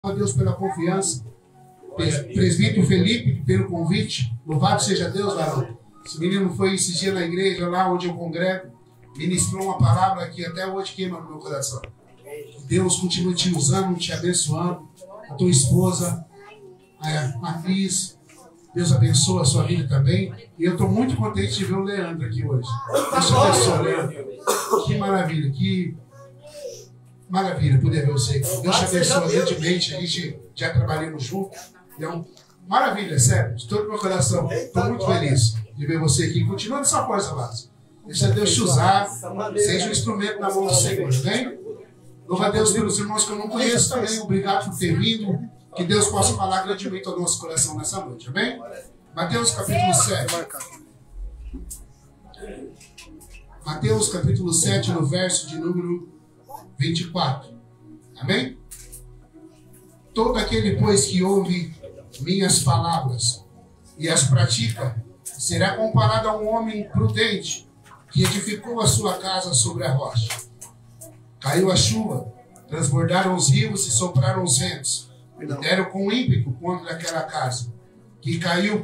a Deus pela confiança. Presbítero Felipe, pelo convite. Louvado seja Deus, varão. Esse menino foi esses dias na igreja, lá onde eu congrego, ministrou uma palavra que até hoje queima no meu coração. Deus continue te usando, te abençoando. A tua esposa, a Cris, Deus abençoa a sua vida também. E eu estou muito contente de ver o Leandro aqui hoje. Deus te abençoe, Leandro. Que maravilha, que maravilha poder ver você. Deus te abençoe grandemente. A gente já trabalhamos juntos. Maravilha, sério, de todo o meu coração. Estou muito feliz de ver você aqui. Continua nessa coisa, Lázaro. Deixa Deus te usar. Seja um instrumento na mão do Senhor, bem? Louva a Deus pelos irmãos que eu não conheço também. Obrigado por ter vindo. Que Deus possa falar grandemente ao nosso coração nessa noite, amém? Mateus capítulo 7. Mateus capítulo 7, no verso de número 24. Amém? Todo aquele, pois, que ouve minhas palavras e as pratica, será comparado a um homem prudente que edificou a sua casa sobre a rocha. Caiu a chuva, transbordaram os rios e sopraram os ventos, e deram com ímpeto contra aquela casa, que caiu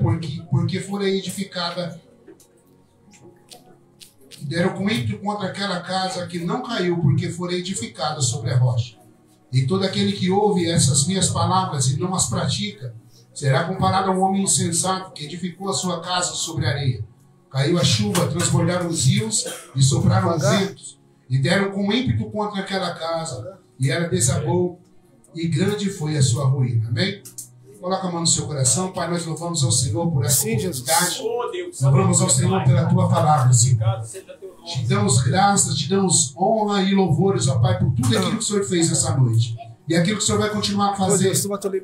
porque fora edificada. E deram com ímpeto contra aquela casa que não caiu, porque fora edificada sobre a rocha. E todo aquele que ouve essas minhas palavras e não as pratica, será comparado a um homem insensato que edificou a sua casa sobre a areia. Caiu a chuva, transbordaram os rios e sopraram os ventos, e deram com ímpeto contra aquela casa, e ela desabou, e grande foi a sua ruína. Amém? Coloca a mão no seu coração. Pai, nós louvamos ao Senhor por essa oportunidade. Louvamos ao Senhor pela tua palavra, Senhor. Te damos graças, te damos honra e louvores, ó Pai, por tudo aquilo que o Senhor fez essa noite. E aquilo que o Senhor vai continuar a fazer.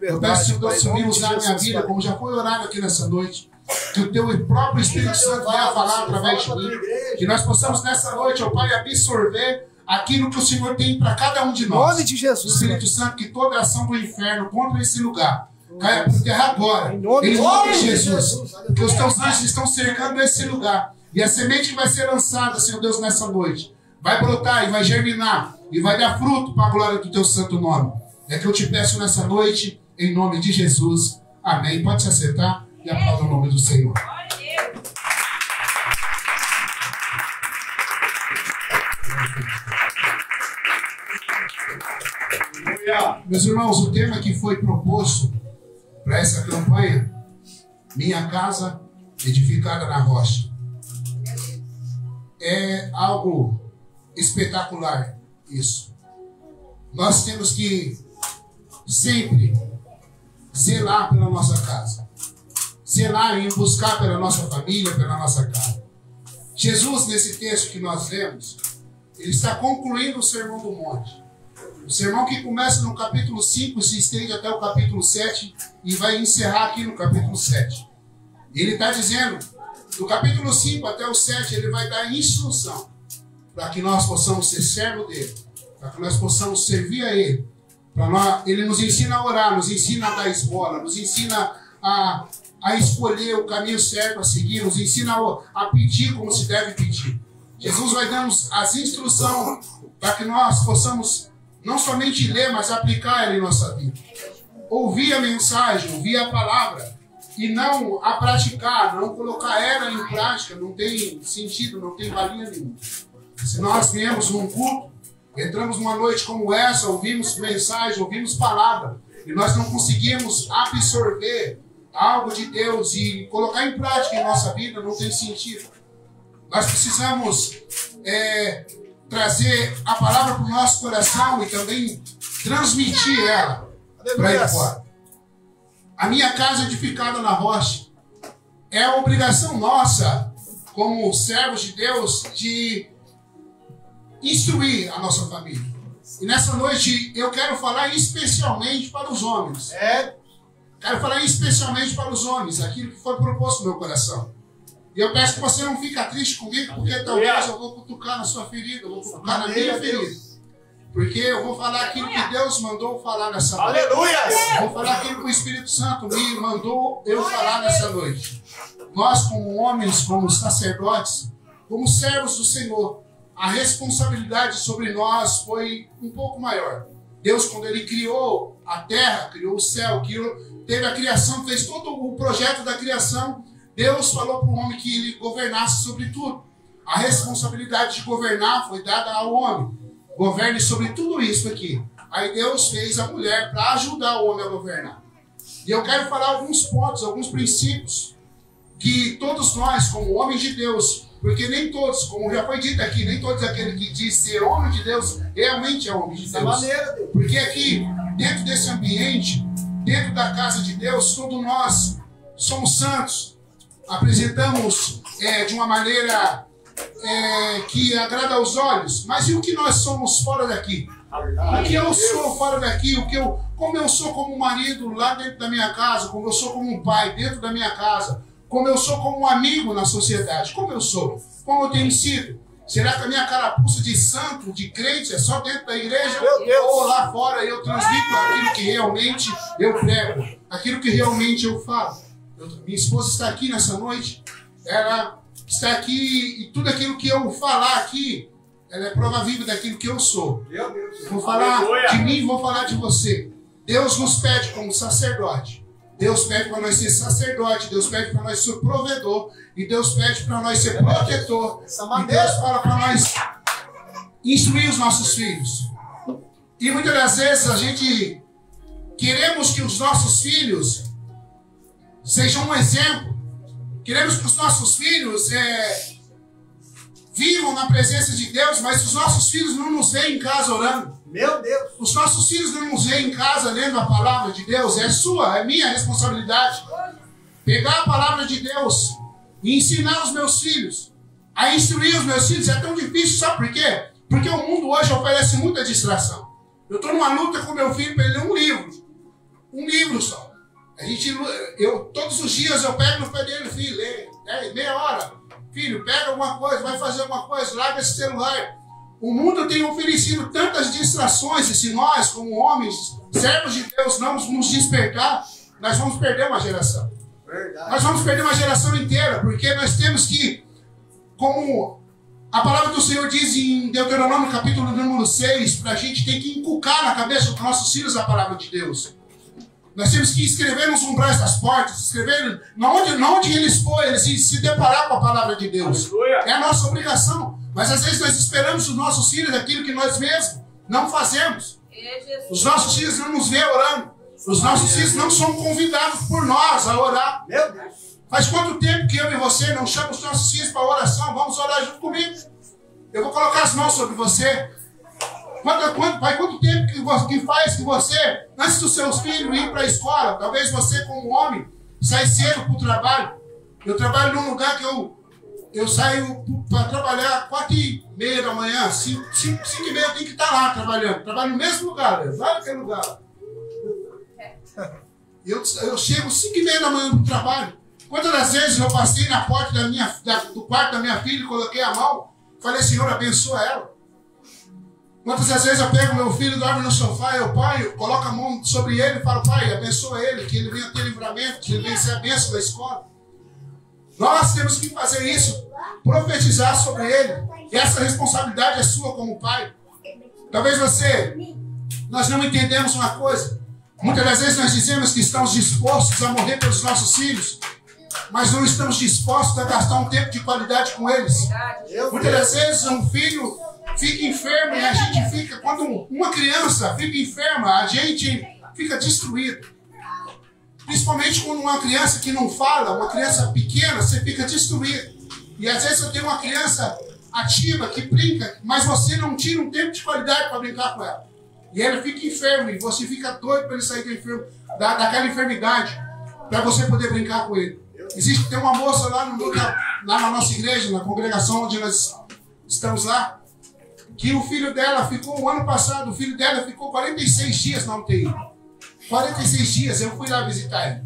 Eu peço, Senhor, Deus, Senhor, usar a minha vida, como já foi orado aqui nessa noite. Que o teu próprio Espírito Santo venha falar através de mim. Que nós possamos nessa noite, ó Pai, absorver aquilo que o Senhor tem para cada um de nós. Em nome de Jesus. Espírito Santo, que toda ação do inferno contra esse lugar caia por terra agora. Em nome de Jesus. Que os teus anjos estão cercando esse lugar. E a semente que vai ser lançada, Senhor Deus, nessa noite, vai brotar e vai germinar. E vai dar fruto para a glória do teu santo nome. É que eu te peço nessa noite, em nome de Jesus. Amém. Pode se acertar e aplauda o nome do Senhor. Meus irmãos, o tema que foi proposto para essa campanha, Minha Casa Edificada na Rocha, é algo espetacular isso. Nós temos que sempre zelar pela nossa casa, zelar em buscar pela nossa família, pela nossa casa. Jesus, nesse texto que nós lemos, ele está concluindo o Sermão do Monte. O sermão que começa no capítulo 5 se estende até o capítulo 7 e vai encerrar aqui no capítulo 7. Ele está dizendo, do capítulo 5 até o 7, ele vai dar instrução para que nós possamos ser servo dele, para que nós possamos servir a ele. Ele nos ensina a orar, nos ensina a dar esmola, nos ensina a escolher o caminho certo a seguir, nos ensina a pedir como se deve pedir. Jesus vai dando as instruções para que nós possamos não somente ler, mas aplicar ela em nossa vida. Ouvir a mensagem, ouvir a palavra, e não a praticar, não colocar ela em prática, não tem sentido, não tem valia nenhuma. Se nós viemos num culto, entramos numa noite como essa, ouvimos mensagem, ouvimos palavra, e nós não conseguimos absorver algo de Deus e colocar em prática em nossa vida, não tem sentido. Nós precisamos trazer a palavra para o nosso coração e também transmitir ela para aí fora. A minha casa edificada na rocha é a obrigação nossa, como servos de Deus, de instruir a nossa família. E nessa noite eu quero falar especialmente para os homens. Quero falar especialmente para os homens, aquilo que foi proposto no meu coração. E eu peço que você não fique triste comigo, porque talvez eu vou cutucar na sua ferida, eu vou cutucar na minha ferida. Porque eu vou falar aquilo que Deus mandou falar nessa noite. Aleluia! Eu vou falar aquilo que o Espírito Santo me mandou eu falar nessa noite. Nós, como homens, como sacerdotes, como servos do Senhor, a responsabilidade sobre nós foi um pouco maior. Deus, quando Ele criou a terra, criou o céu, teve a criação, fez todo o projeto da criação, Deus falou para o homem que ele governasse sobre tudo. A responsabilidade de governar foi dada ao homem. Governe sobre tudo isso aqui. Aí Deus fez a mulher para ajudar o homem a governar. E eu quero falar alguns pontos, alguns princípios, que todos nós, como homens de Deus, porque nem todos, como já foi dito aqui, nem todos aquele que diz ser homem de Deus, realmente é homem de Deus. Porque aqui, dentro desse ambiente, dentro da casa de Deus, todos nós somos santos, apresentamos de uma maneira que agrada aos olhos. Mas e o que nós somos fora daqui? O que eu sou fora daqui? Como eu sou como marido lá dentro da minha casa, como eu sou como um pai dentro da minha casa, como eu sou como um amigo na sociedade, como eu sou, como eu tenho sido. Será que a minha carapuça de santo, de crente, é só dentro da igreja? Ou lá fora eu transmito aquilo que realmente eu prego, aquilo que realmente eu falo? Minha esposa está aqui nessa noite, ela está aqui e tudo aquilo que eu falar aqui, ela é prova viva daquilo que eu sou. Vou falar de mim, vou falar de você. Deus nos pede como sacerdote. Deus pede para nós ser sacerdote, Deus pede para nós ser provedor, e Deus pede para nós ser protetor, e Deus fala para nós instruir os nossos filhos. E muitas das vezes a gente queremos que os nossos filhos sejam um exemplo, queremos que os nossos filhos vivam na presença de Deus, mas os nossos filhos não nos veem em casa orando. Meu Deus! Os nossos filhos não nos veem em casa lendo a palavra de Deus. É sua, é minha responsabilidade. Pegar a palavra de Deus e ensinar os meus filhos, a instruir os meus filhos. É tão difícil, sabe por quê? Porque o mundo hoje oferece muita distração. Eu estou numa luta com meu filho para ele ler um livro. Um livro só. Todos os dias eu pego no pé dele, filho, lê. Meia hora. Filho, pega alguma coisa, vai fazer alguma coisa, larga esse celular. O mundo tem oferecido tantas distrações, e se nós, como homens, servos de Deus, não nos despertar, nós vamos perder uma geração. Verdade. Nós vamos perder uma geração inteira, porque nós temos que, como a palavra do Senhor diz em Deuteronômio capítulo número 6, para a gente ter que inculcar na cabeça dos nossos filhos a palavra de Deus. Nós temos que escrever nos umbrais das portas, escrever onde eles forem, eles se deparar com a palavra de Deus. Aleluia. É a nossa obrigação. Mas às vezes nós esperamos dos nossos filhos aquilo que nós mesmos não fazemos. Os nossos filhos não nos veem orando. Os nossos filhos não são convidados por nós a orar. Meu Deus. Faz quanto tempo que eu e você não chamamos os nossos filhos para oração? Vamos orar junto comigo. Eu vou colocar as mãos sobre você. Faz quanto tempo que faz que você, antes dos seus filhos ir para a escola, talvez você como homem, sai cedo para o trabalho. Eu trabalho num lugar que eu saio para trabalhar 4h30 da manhã, 5h30 eu tenho que estar lá trabalhando. Trabalho no mesmo lugar, lá naquele lugar. Eu chego 5h30 da manhã para o trabalho. Quantas das vezes eu passei na porta do quarto da minha filha e coloquei a mão, falei, Senhor, abençoa ela. Quantas das vezes eu pego meu filho, dorme no sofá, eu coloco a mão sobre ele e falo, pai, abençoa ele, que ele venha ter livramento, que ele venha ser a bênção da escola. Nós temos que fazer isso, profetizar sobre ele. E essa responsabilidade é sua como pai. Talvez nós não entendemos uma coisa. Muitas das vezes nós dizemos que estamos dispostos a morrer pelos nossos filhos, mas não estamos dispostos a gastar um tempo de qualidade com eles. Muitas das vezes um filho fica enfermo e a gente fica, quando uma criança fica enferma, a gente fica destruído. Principalmente quando uma criança que não fala, uma criança pequena, você fica destruído. E às vezes eu tenho uma criança ativa que brinca, mas você não tira um tempo de qualidade para brincar com ela. E ela fica enferma e você fica doido para ele sair daquela enfermidade, para você poder brincar com ele. Tem uma moça lá na nossa igreja, na congregação onde nós estamos lá, que o filho dela ficou, o ano passado, o filho dela ficou 46 dias na UTI. 46 dias, eu fui lá visitar ele.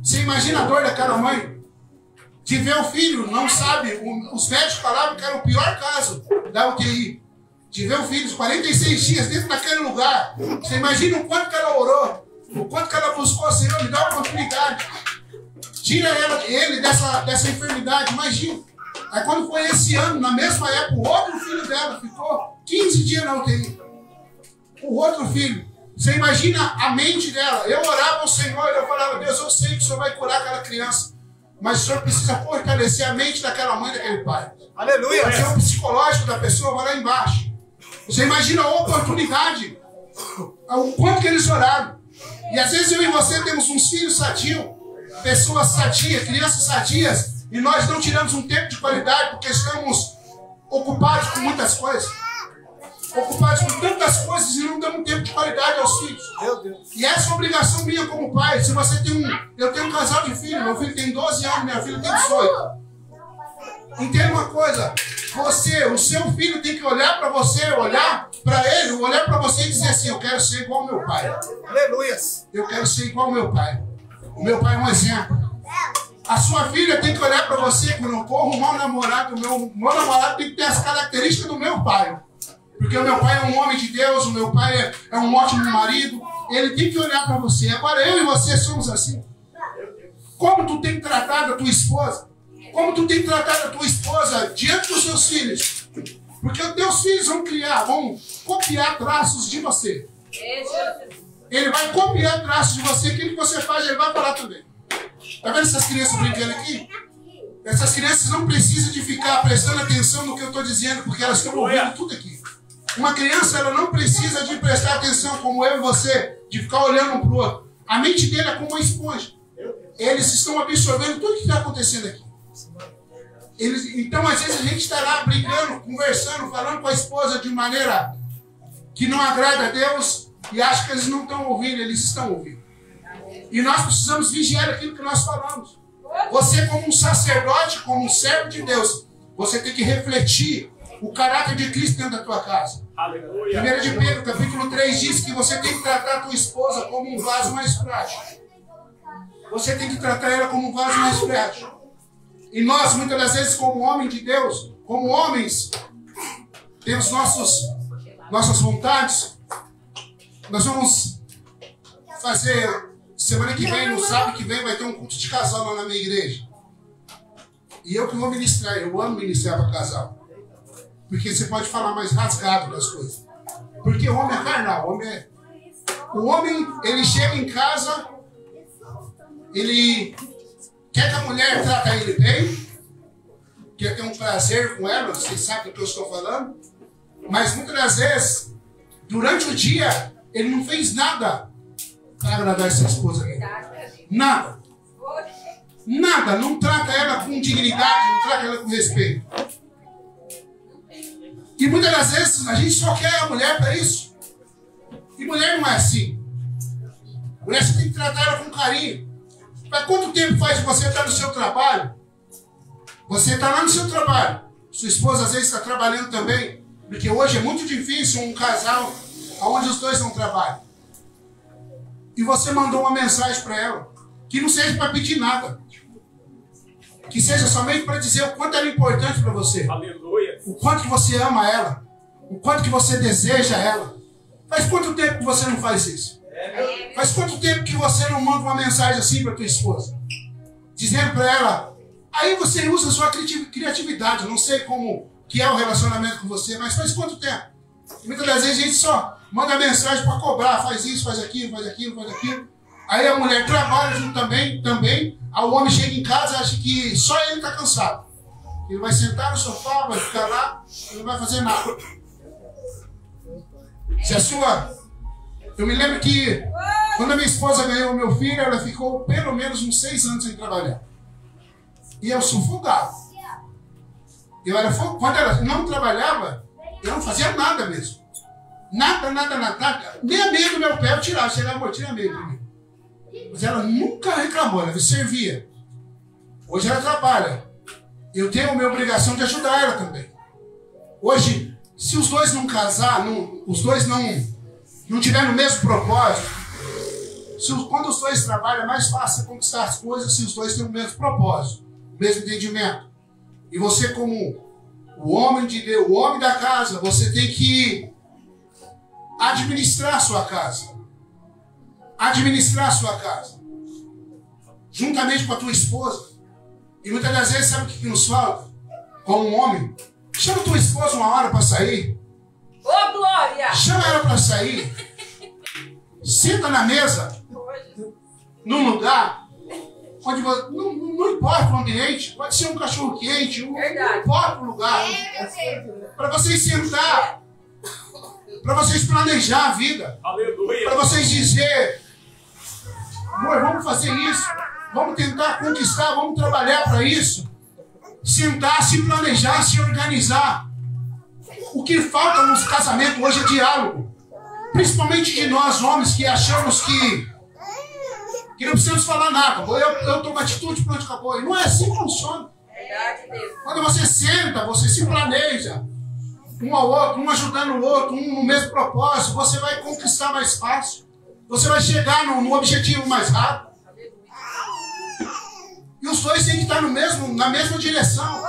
Você imagina a dor daquela mãe? De ver o filho, não sabe, os médicos falavam que era o pior caso da UTI. De ver o filho 46 dias dentro daquele lugar. Você imagina o quanto que ela orou, o quanto que ela buscou, Senhor, me dá uma oportunidade. Tira ele dessa enfermidade, imagina. Aí quando foi esse ano, na mesma época, o outro filho dela ficou 15 dias na UTI. o outro filho. Você imagina a mente dela. Eu orava ao Senhor e eu falava, Deus, eu sei que o Senhor vai curar aquela criança, mas o Senhor precisa fortalecer a mente daquela mãe e daquele pai. Aleluia. Porque o psicológico da pessoa vai lá embaixo. Você imagina a oportunidade, o quanto que eles oraram. E às vezes eu e você temos uns filhos sadios, pessoas sadias, crianças sadias, e nós não tiramos um tempo de qualidade porque estamos ocupados com muitas coisas. Ocupados com tantas coisas e não damos tempo de qualidade aos filhos. Meu Deus. E essa é a obrigação minha como pai. Se você tem eu tenho um casal de filhos, meu filho tem 12 anos, minha filha tem 18. Entenda uma coisa, o seu filho tem que olhar para você, olhar para ele, olhar para você e dizer assim, eu quero ser igual ao meu pai. Aleluia. Eu quero ser igual ao meu pai. O meu pai é um exemplo. A sua filha tem que olhar para você, quando eu for arrumar um namorado, o meu namorado tem que ter as características do meu pai. Porque o meu pai é um homem de Deus, o meu pai é um ótimo marido. Ele tem que olhar para você. Agora eu e você somos assim. Como tu tem tratado a tua esposa? Como tu tem tratado a tua esposa diante dos seus filhos? Porque os teus filhos vão copiar traços de você. Ele vai copiar traços de você. Aquilo que você faz, ele vai falar também. Tá vendo essas crianças brincando aqui? Essas crianças não precisam de ficar prestando atenção no que eu estou dizendo, porque elas estão ouvindo tudo aqui. Uma criança, ela não precisa de prestar atenção, como eu e você, de ficar olhando um para o outro. A mente dele é como uma esponja. Eles estão absorvendo tudo que está acontecendo aqui. Então, às vezes, a gente está lá brincando, conversando, falando com a esposa de maneira que não agrada a Deus e acha que eles não estão ouvindo, eles estão ouvindo. E nós precisamos vigiar aquilo que nós falamos. Você, como um sacerdote, como um servo de Deus, você tem que refletir o caráter de Cristo dentro da tua casa. Aleluia. 1 de Pedro, capítulo 3, diz que você tem que tratar a tua esposa como um vaso mais frágil. Você tem que tratar ela como um vaso mais frágil. E nós, muitas das vezes, como homem de Deus, como homens, temos nossas vontades. Nós vamos fazer, semana que vem, no sábado que vem, vai ter um culto de casal lá na minha igreja. E eu que vou ministrar, eu amo ministrar para casal. Porque você pode falar mais rasgado das coisas. Porque o homem é carnal. O homem, ele chega em casa, ele quer que a mulher trate ele bem, quer ter um prazer com ela, vocês sabem do que eu estou falando. Mas muitas das vezes, durante o dia, ele não fez nada para agradar essa esposa dele. Nada. Nada. Não trata ela com dignidade, não trata ela com respeito. E muitas das vezes a gente só quer a mulher para isso. E mulher não é assim. Mulher você tem que tratar ela com carinho. Mas quanto tempo faz que você está no seu trabalho? Você está lá no seu trabalho. Sua esposa às vezes está trabalhando também. Porque hoje é muito difícil um casal onde os dois não trabalham. E você mandou uma mensagem para ela. Que não seja para pedir nada. Que seja somente para dizer o quanto ela é importante para você. Aleluia. O quanto que você ama ela. O quanto que você deseja ela. Faz quanto tempo que você não faz isso? Faz quanto tempo que você não manda uma mensagem assim para tua esposa? Dizendo para ela. Aí você usa a sua criatividade. Não sei como que é o relacionamento com você, mas faz quanto tempo? E muitas das vezes a gente só manda mensagem para cobrar. Faz isso, faz aquilo, faz aquilo, faz aquilo. Aí a mulher trabalha junto também. Aí o homem chega em casa e acha que só ele está cansado. Ele vai sentar no sofá, vai ficar lá, e não vai fazer nada. Se a sua... Eu me lembro que quando a minha esposa ganhou o meu filho, ela ficou pelo menos uns 6 anos sem trabalhar. E eu sufocava. Quando ela não trabalhava, eu não fazia nada mesmo. Nada. Nem a meia do meu pé eu tirava. Chegava, amor, tira a meia de mim. Mas ela nunca reclamou, ela me servia. Hoje ela trabalha. Eu tenho a minha obrigação de ajudar ela também. Hoje, se os dois não casar, os dois não tiverem o mesmo propósito, quando os dois trabalham, é mais fácil conquistar as coisas se os dois têm o mesmo propósito, o mesmo entendimento. E você, como o homem de Deus, o homem da casa, você tem que administrar a sua casa. Administrar a sua casa. Juntamente com a tua esposa. E muitas das vezes, sabe o que nos falta? Como um homem, chama tua esposa uma hora para sair. Ô, glória! Chama ela para sair. Senta na mesa. Num lugar onde você, não importa o ambiente, pode ser um cachorro quente, não importa o lugar. Para vocês sentar, para vocês planejar a vida, para vocês dizer, amor, vamos fazer isso, vamos tentar conquistar, vamos trabalhar para isso. Sentar, se planejar, se organizar. O que falta nos casamentos hoje é diálogo. Principalmente de nós, homens, que achamos que não precisamos falar nada. Eu tomo atitude, pronto, acabou. E não é assim que funciona. Quando você senta, você se planeja. Um ao outro, um ajudando o outro, um no mesmo propósito, você vai conquistar mais fácil. Você vai chegar no objetivo mais rápido. E os dois têm que estar na mesma direção.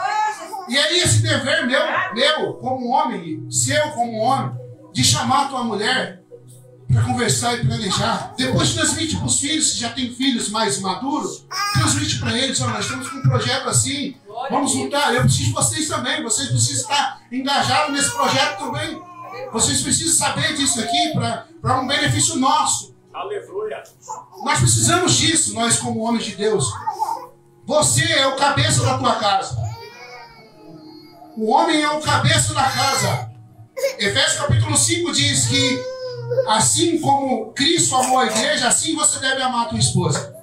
E aí esse dever meu como homem, seu como homem, de chamar a tua mulher para conversar e planejar. Depois transmite para os filhos, se já tem filhos mais maduros, transmite para eles, olha, nós estamos com um projeto assim, vamos lutar. Eu preciso de vocês também, vocês precisam estar engajados nesse projeto também. Vocês precisam saber disso aqui para um benefício nosso. Aleluia. Nós precisamos disso, nós como homens de Deus. Você é o cabeça da tua casa. O homem é o cabeça da casa. Efésios capítulo 5 diz que assim como Cristo amou a igreja, assim você deve amar a tua esposa.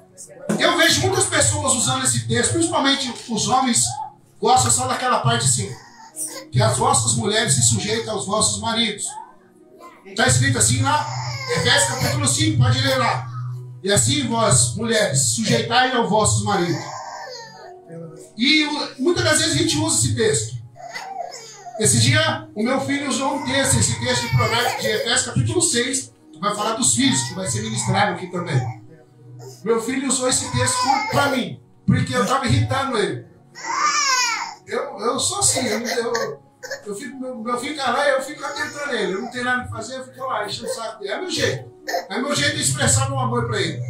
Eu vejo muitas pessoas usando esse texto, principalmente os homens gostam só daquela parte assim, que as vossas mulheres se sujeitam aos vossos maridos. Está escrito assim lá, Efésios capítulo 5, pode ler lá. E assim vós, mulheres, sujeitai aos vossos maridos. E muitas das vezes a gente usa esse texto. Esse dia, o meu filho usou um texto, esse texto de Provérbios de Efésios, capítulo 6, que vai falar dos filhos, que vai ser ministrado aqui também. Meu filho usou esse texto para mim, porque eu estava irritando ele. Eu sou assim, meu filho está lá e eu fico atentando ele. Eu não tenho nada para fazer, eu fico lá, enchendo o saco dele. É meu jeito. É meu jeito de expressar meu amor para ele.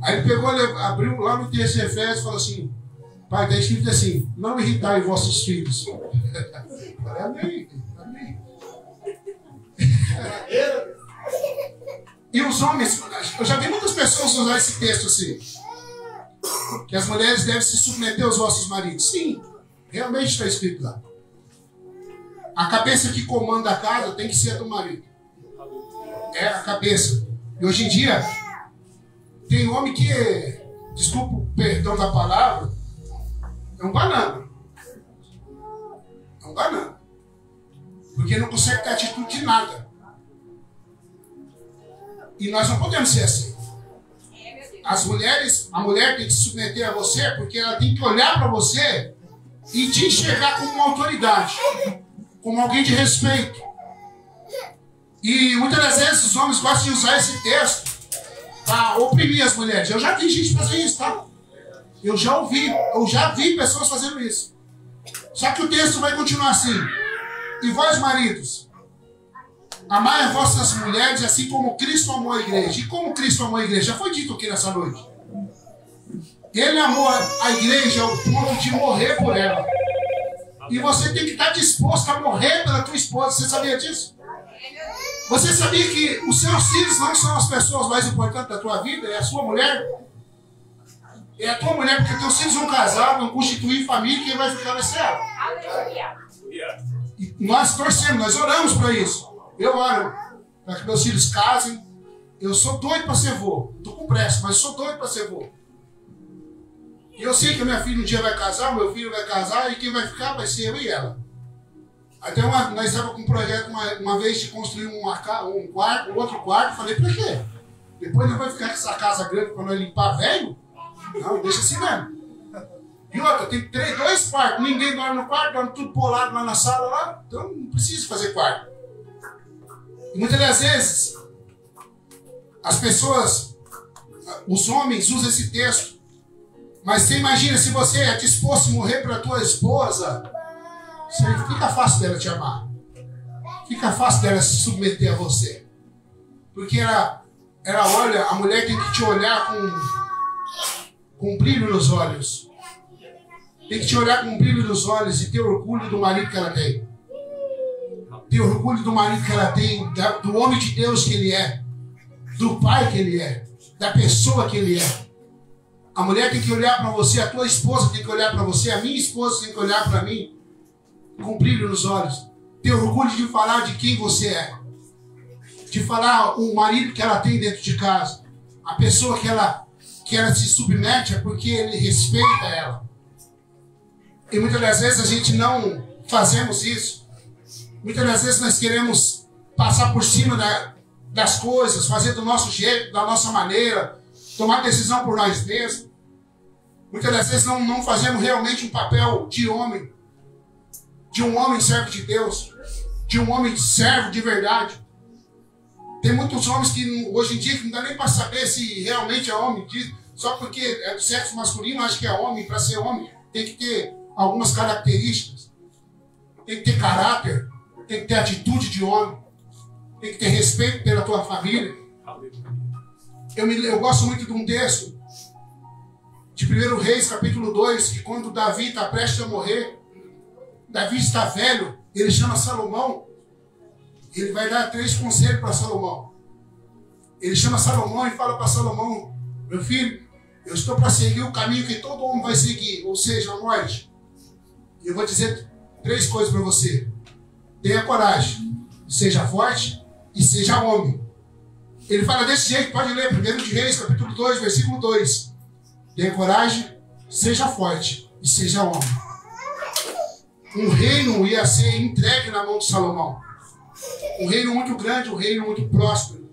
Aí ele pegou, abriu lá no texto de Efésios e falou assim, pai, está escrito assim, não irritai vossos filhos. Amém, amém. E os homens, eu já vi muitas pessoas usar esse texto assim, que as mulheres devem se submeter aos vossos maridos. Sim, realmente está escrito lá. A cabeça que comanda a casa tem que ser a do marido. É a cabeça. E hoje em dia, tem homem que, desculpa o perdão da palavra, é um banana. É um banana. Porque não consegue ter atitude de nada. E nós não podemos ser assim. A mulher tem que se submeter a você porque ela tem que olhar para você e te enxergar como uma autoridade, como alguém de respeito. E muitas das vezes os homens gostam de usar esse texto para oprimir as mulheres. Eu já vi gente fazer isso, tá? Eu já vi pessoas fazendo isso. Só que o texto vai continuar assim. E vós, maridos, amai as vossas mulheres assim como Cristo amou a igreja. E como Cristo amou a igreja? Já foi dito aqui nessa noite. Ele amou a igreja ao ponto de morrer por ela. E você tem que estar disposto a morrer pela tua esposa. Você sabia disso? Você sabia que os seus filhos não são as pessoas mais importantes da tua vida? É a sua mulher? É a tua mulher, porque teus filhos vão casar, vão constituir família e quem vai ficar vai ser ela. E nós torcemos, nós oramos para isso. Eu oro para que meus filhos casem. Eu sou doido para ser avô. Estou com pressa, mas sou doido para ser avô. E eu sei que a minha filha um dia vai casar, o meu filho vai casar, e quem vai ficar vai ser eu e ela. Até nós estávamos com um projeto uma vez de construir um outro quarto. Falei, para quê? Depois não vai ficar com essa casa grande para nós limpar velho? Não, deixa assim mesmo. E outra, tem 2 quartos, ninguém dorme no quarto, dorme tudo polado lá na sala, lá, então não precisa fazer quarto. E muitas das vezes, as pessoas, os homens usam esse texto, mas você imagina se você é disposto a morrer para a tua esposa, fica fácil dela te amar, fica fácil dela se submeter a você, porque ela olha, a mulher tem que te olhar com brilho nos olhos. Tem que te olhar com brilho nos olhos e ter orgulho do marido que ela tem. ter orgulho do marido que ela tem, do homem de Deus que ele é, do pai que ele é, da pessoa que ele é. A mulher tem que olhar para você, a tua esposa tem que olhar para você, a minha esposa tem que olhar para mim, com brilho nos olhos. Ter orgulho de falar de quem você é. De falar o marido que ela tem dentro de casa. A pessoa que ela se submete é porque ele respeita ela. E muitas das vezes a gente não fazemos isso. Muitas das vezes nós queremos passar por cima das coisas, fazer do nosso jeito, da nossa maneira, tomar decisão por nós mesmos. Muitas das vezes não fazemos realmente um papel de homem. De um homem servo de Deus. De um homem servo de verdade. Tem muitos homens que hoje em dia que não dá nem para saber se realmente é homem. Só porque é do sexo masculino, acho que é homem. Para ser homem tem que ter algumas características. Tem que ter caráter. Tem que ter atitude de homem. Tem que ter respeito pela tua família. Eu gosto muito de um texto de 1 Reis, capítulo 2, que quando Davi está prestes a morrer, Davi está velho, ele chama Salomão, ele vai dar 3 conselhos para Salomão. Ele chama Salomão e fala para Salomão: meu filho, eu estou para seguir o caminho que todo homem vai seguir, ou seja, a morte. E eu vou dizer 3 coisas para você. Tenha coragem, seja forte e seja homem. Ele fala desse jeito, pode ler, 1 de Reis, capítulo 2, versículo 2. Tenha coragem, seja forte e seja homem. Um reino ia ser entregue na mão de Salomão. Um reino muito grande, um reino muito próspero.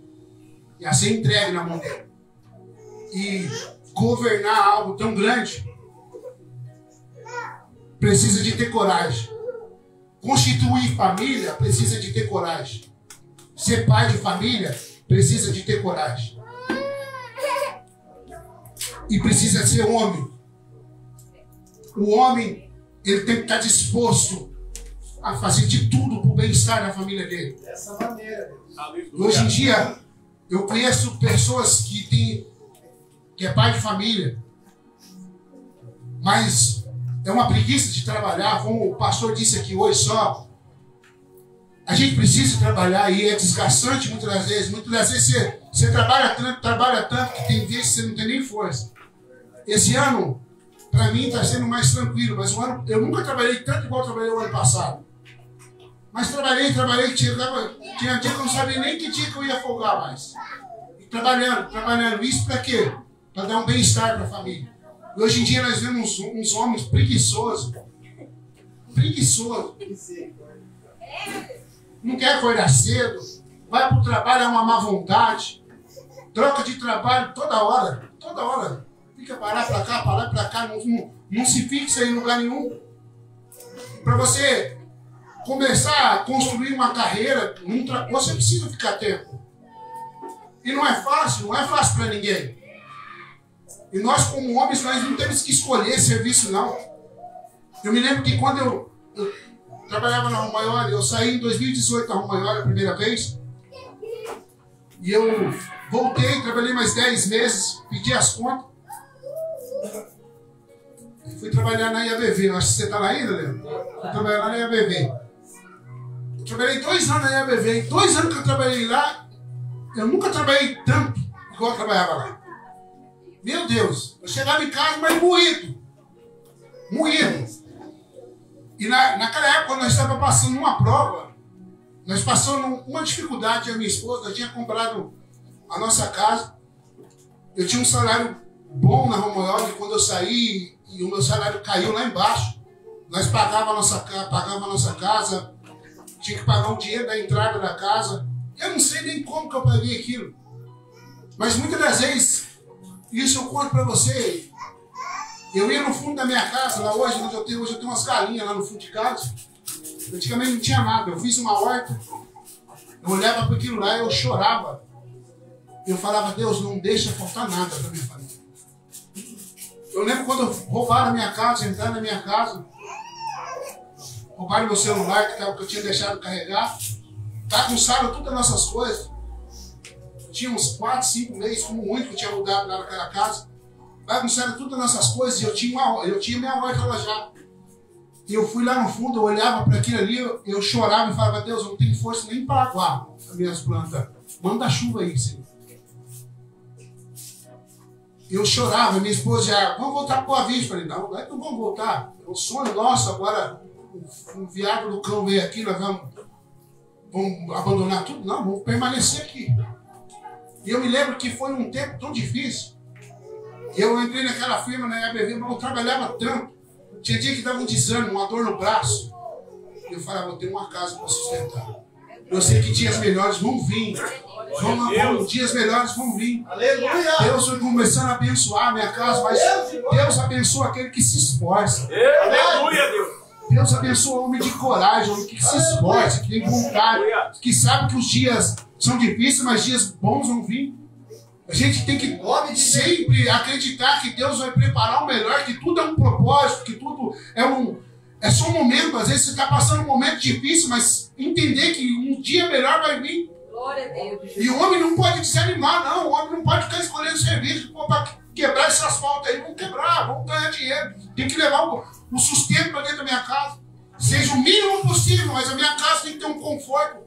Ia ser entregue na mão dele. E governar algo tão grande precisa de ter coragem. Constituir família precisa de ter coragem. Ser pai de família precisa de ter coragem. E precisa ser homem. O homem, ele tem que estar disposto a fazer de tudo para o bem-estar da família dele. Dessa maneira. Hoje em dia, eu conheço pessoas que é pai de família, mas é uma preguiça de trabalhar, como o pastor disse aqui hoje só. A gente precisa trabalhar e é desgastante muitas das vezes. Muitas das vezes você trabalha tanto que tem vezes que você não tem nem força. Esse ano, para mim, está sendo mais tranquilo, mas eu nunca trabalhei tanto igual eu trabalhei o ano passado. Mas trabalhei, tinha dia que eu não sabia nem que dia que eu ia folgar mais. E trabalhando. Isso para quê? Para dar um bem-estar para a família. E hoje em dia nós vemos uns homens preguiçosos. Não quer acordar cedo, vai para o trabalho, é uma má vontade, troca de trabalho toda hora. Fica parar para cá, não se fixa em lugar nenhum. Para você começar a construir uma carreira, você precisa ficar tempo. E não é fácil para ninguém. E nós, como homens, nós não temos que escolher serviço, não. Eu me lembro que quando eu trabalhava na Romagnoli, eu saí em 2018 da Romagnoli a primeira vez. E eu voltei, trabalhei mais 10 meses, pedi as contas. E fui trabalhar na IABV. Eu acho que você está lá ainda, Leandro? Fui trabalhar lá na IABV. Eu trabalhei 2 anos na IABV. Em 2 anos que eu trabalhei lá, eu nunca trabalhei tanto igual eu trabalhava lá. Meu Deus, eu chegava em casa, mas moído. E naquela época nós estávamos passando uma prova. Nós passamos uma dificuldade, eu e minha esposa, nós tínhamos comprado a nossa casa. Eu tinha um salário bom na Romagnoli, quando eu saí e o meu salário caiu lá embaixo. Nós pagávamos a nossa casa, tinha que pagar o dinheiro da entrada da casa. Eu não sei nem como que eu paguei aquilo. Mas muitas das vezes, isso eu conto para você. Eu ia no fundo da minha casa, lá hoje eu tenho umas galinhas lá no fundo de casa. Antigamente não tinha nada, eu fiz uma horta, eu olhava para aquilo lá e eu chorava. Eu falava: Deus, não deixa faltar nada para minha família. Eu lembro quando roubaram a minha casa, entraram na minha casa, roubaram meu celular que eu tinha deixado carregar, bagunçaram todas as nossas coisas. Tinha uns 4, 5 meses, como muito, que eu tinha alugado lá naquela casa. Bagunçaram todas as nossas coisas e eu tinha minha horta lá já. E eu fui lá no fundo, eu olhava para aquilo ali, eu chorava e falava, Deus, eu não tenho força nem para aguar as minhas plantas. Manda chuva aí, Senhor. Eu chorava, minha esposa já, vamos voltar para o Boa Vista. Eu falei, não, não vamos voltar. É um sonho nosso, agora um viado do cão veio aqui, nós vamos abandonar tudo. Não, vamos permanecer aqui. E eu me lembro que foi um tempo tão difícil. Eu entrei naquela firma, na EBV, mas eu trabalhava tanto. Tinha dia que dava um desânimo, uma dor no braço. E eu falava, vou ter uma casa para sustentar. Eu sei que dias melhores vão vir. Dias melhores vão vir. Aleluia. Deus foi começando a abençoar a minha casa, mas Deus abençoa aquele que se esforça. Aleluia, Deus. Deus abençoa o homem de coragem, o homem que se esforça, que tem vontade, que sabe que os dias são difíceis, mas dias bons vão vir. A gente tem que sempre acreditar que Deus vai preparar o melhor, que tudo é um propósito, que tudo é só um momento. Às vezes você está passando um momento difícil, mas entender que um dia melhor vai vir. Glória a Deus. E o homem não pode desanimar, não. O homem não pode ficar escolhendo serviço para quebrar esse asfalto aí. Vamos quebrar, vamos ganhar dinheiro. Tem que levar o sustento para dentro da minha casa. Seja o mínimo possível, mas a minha casa tem que ter um conforto.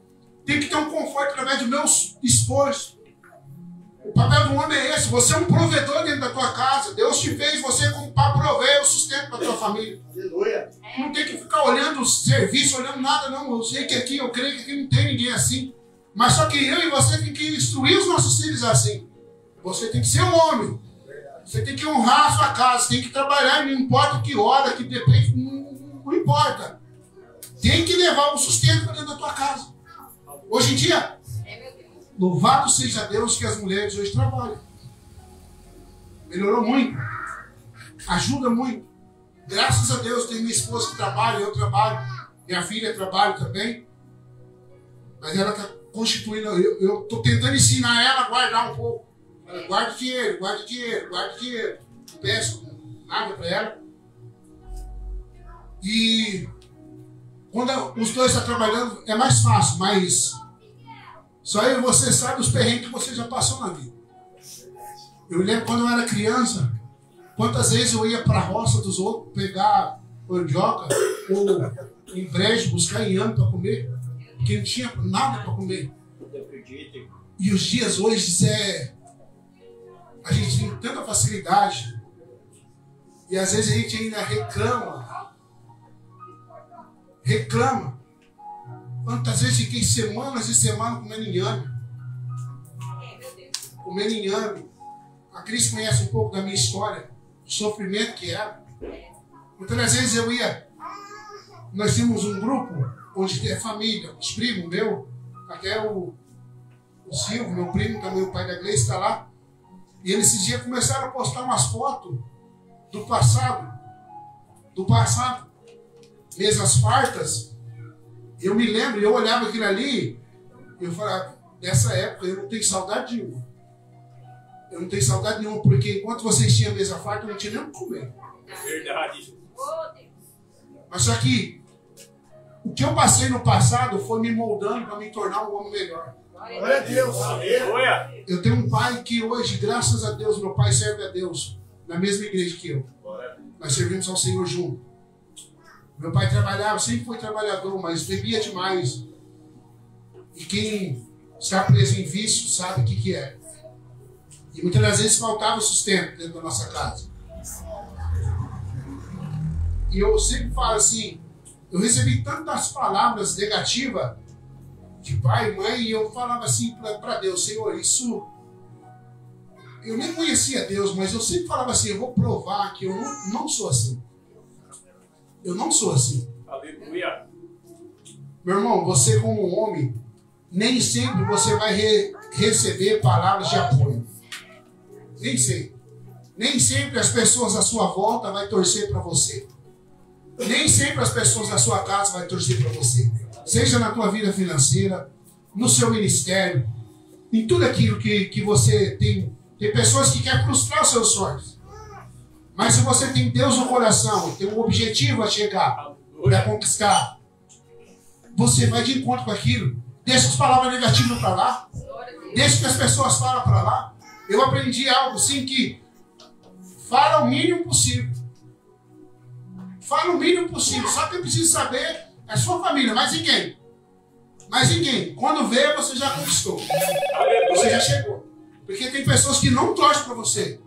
Tem que ter um conforto através do meu esforço. O papel do homem é esse. Você é um provedor dentro da tua casa. Deus te fez você para prover o sustento para a tua família. Aleluia. Não tem que ficar olhando o serviço, olhando nada, não. Eu sei que aqui, eu creio que aqui não tem ninguém assim. Mas só que eu e você tem que instruir os nossos filhos assim. Você tem que ser um homem. Você tem que honrar a sua casa. Tem que trabalhar, não importa que hora, que depende, não importa. Tem que levar o sustento para dentro da tua casa. Hoje em dia, louvado seja Deus que as mulheres hoje trabalham. Melhorou muito. Ajuda muito. Graças a Deus tem minha esposa que trabalha, eu trabalho. Minha filha trabalha também. Mas ela está constituindo. Eu estou tentando ensinar ela a guardar um pouco. Guarde dinheiro, guarde dinheiro, guarde dinheiro. Não peço nada para ela. E quando os dois estão trabalhando é mais fácil, mas só eu e você sabe os perrengues que você já passou na vida. Eu lembro quando eu era criança, quantas vezes eu ia para a roça dos outros pegar mandioca ou em brejo, buscar inhame para comer, porque não tinha nada para comer. E os dias hoje a gente tem tanta facilidade e às vezes a gente ainda reclama. Quantas vezes fiquei semanas e semanas comendo inhame. Comendo inhame. A Cris conhece um pouco da minha história, o sofrimento que era. Muitas vezes eu ia. Nós tínhamos um grupo onde é família, os primos meus, até o Silvio, meu primo, também o pai da Gleice, está lá. E eles esses dias começaram a postar umas fotos do passado. Mesas fartas. Eu me lembro, eu olhava aquilo ali, eu falava, dessa época eu não tenho saudade nenhuma. Eu não tenho saudade nenhuma, porque enquanto vocês tinham mesa farta, eu não tinha nem o que comer. Verdade. Mas só que o que eu passei no passado foi me moldando para me tornar um homem melhor. Glória a Deus. Aleluia. Eu tenho um pai que hoje, graças a Deus, meu pai serve a Deus na mesma igreja que eu. Nós servimos ao Senhor junto. Meu pai trabalhava, sempre foi trabalhador, mas bebia demais. E quem está preso em vício sabe o que é. E muitas das vezes faltava sustento dentro da nossa casa. E eu sempre falo assim, eu recebi tantas palavras negativas de pai e mãe, e eu falava assim para Deus, Senhor, isso... Eu nem conhecia Deus, mas eu sempre falava assim, eu vou provar que eu não sou assim. Eu não sou assim. Aleluia. Meu irmão, você como homem, nem sempre você vai receber palavras de apoio. Nem sempre. Nem sempre as pessoas à sua volta vão torcer para você. Nem sempre as pessoas da sua casa vão torcer para você. Seja na tua vida financeira, no seu ministério, em tudo aquilo que você tem. Tem pessoas que querem frustrar os seus sonhos. Mas se você tem Deus no coração, tem um objetivo a chegar, para conquistar, você vai de encontro com aquilo. Deixa as palavras negativas para lá. Deixa que as pessoas falam para lá. Eu aprendi algo assim que fala o mínimo possível. Fala o mínimo possível. Só quem precisa saber é a sua família. Mas ninguém. Mas ninguém. Quando vê, você já conquistou. Você já chegou. Porque tem pessoas que não torcem para você.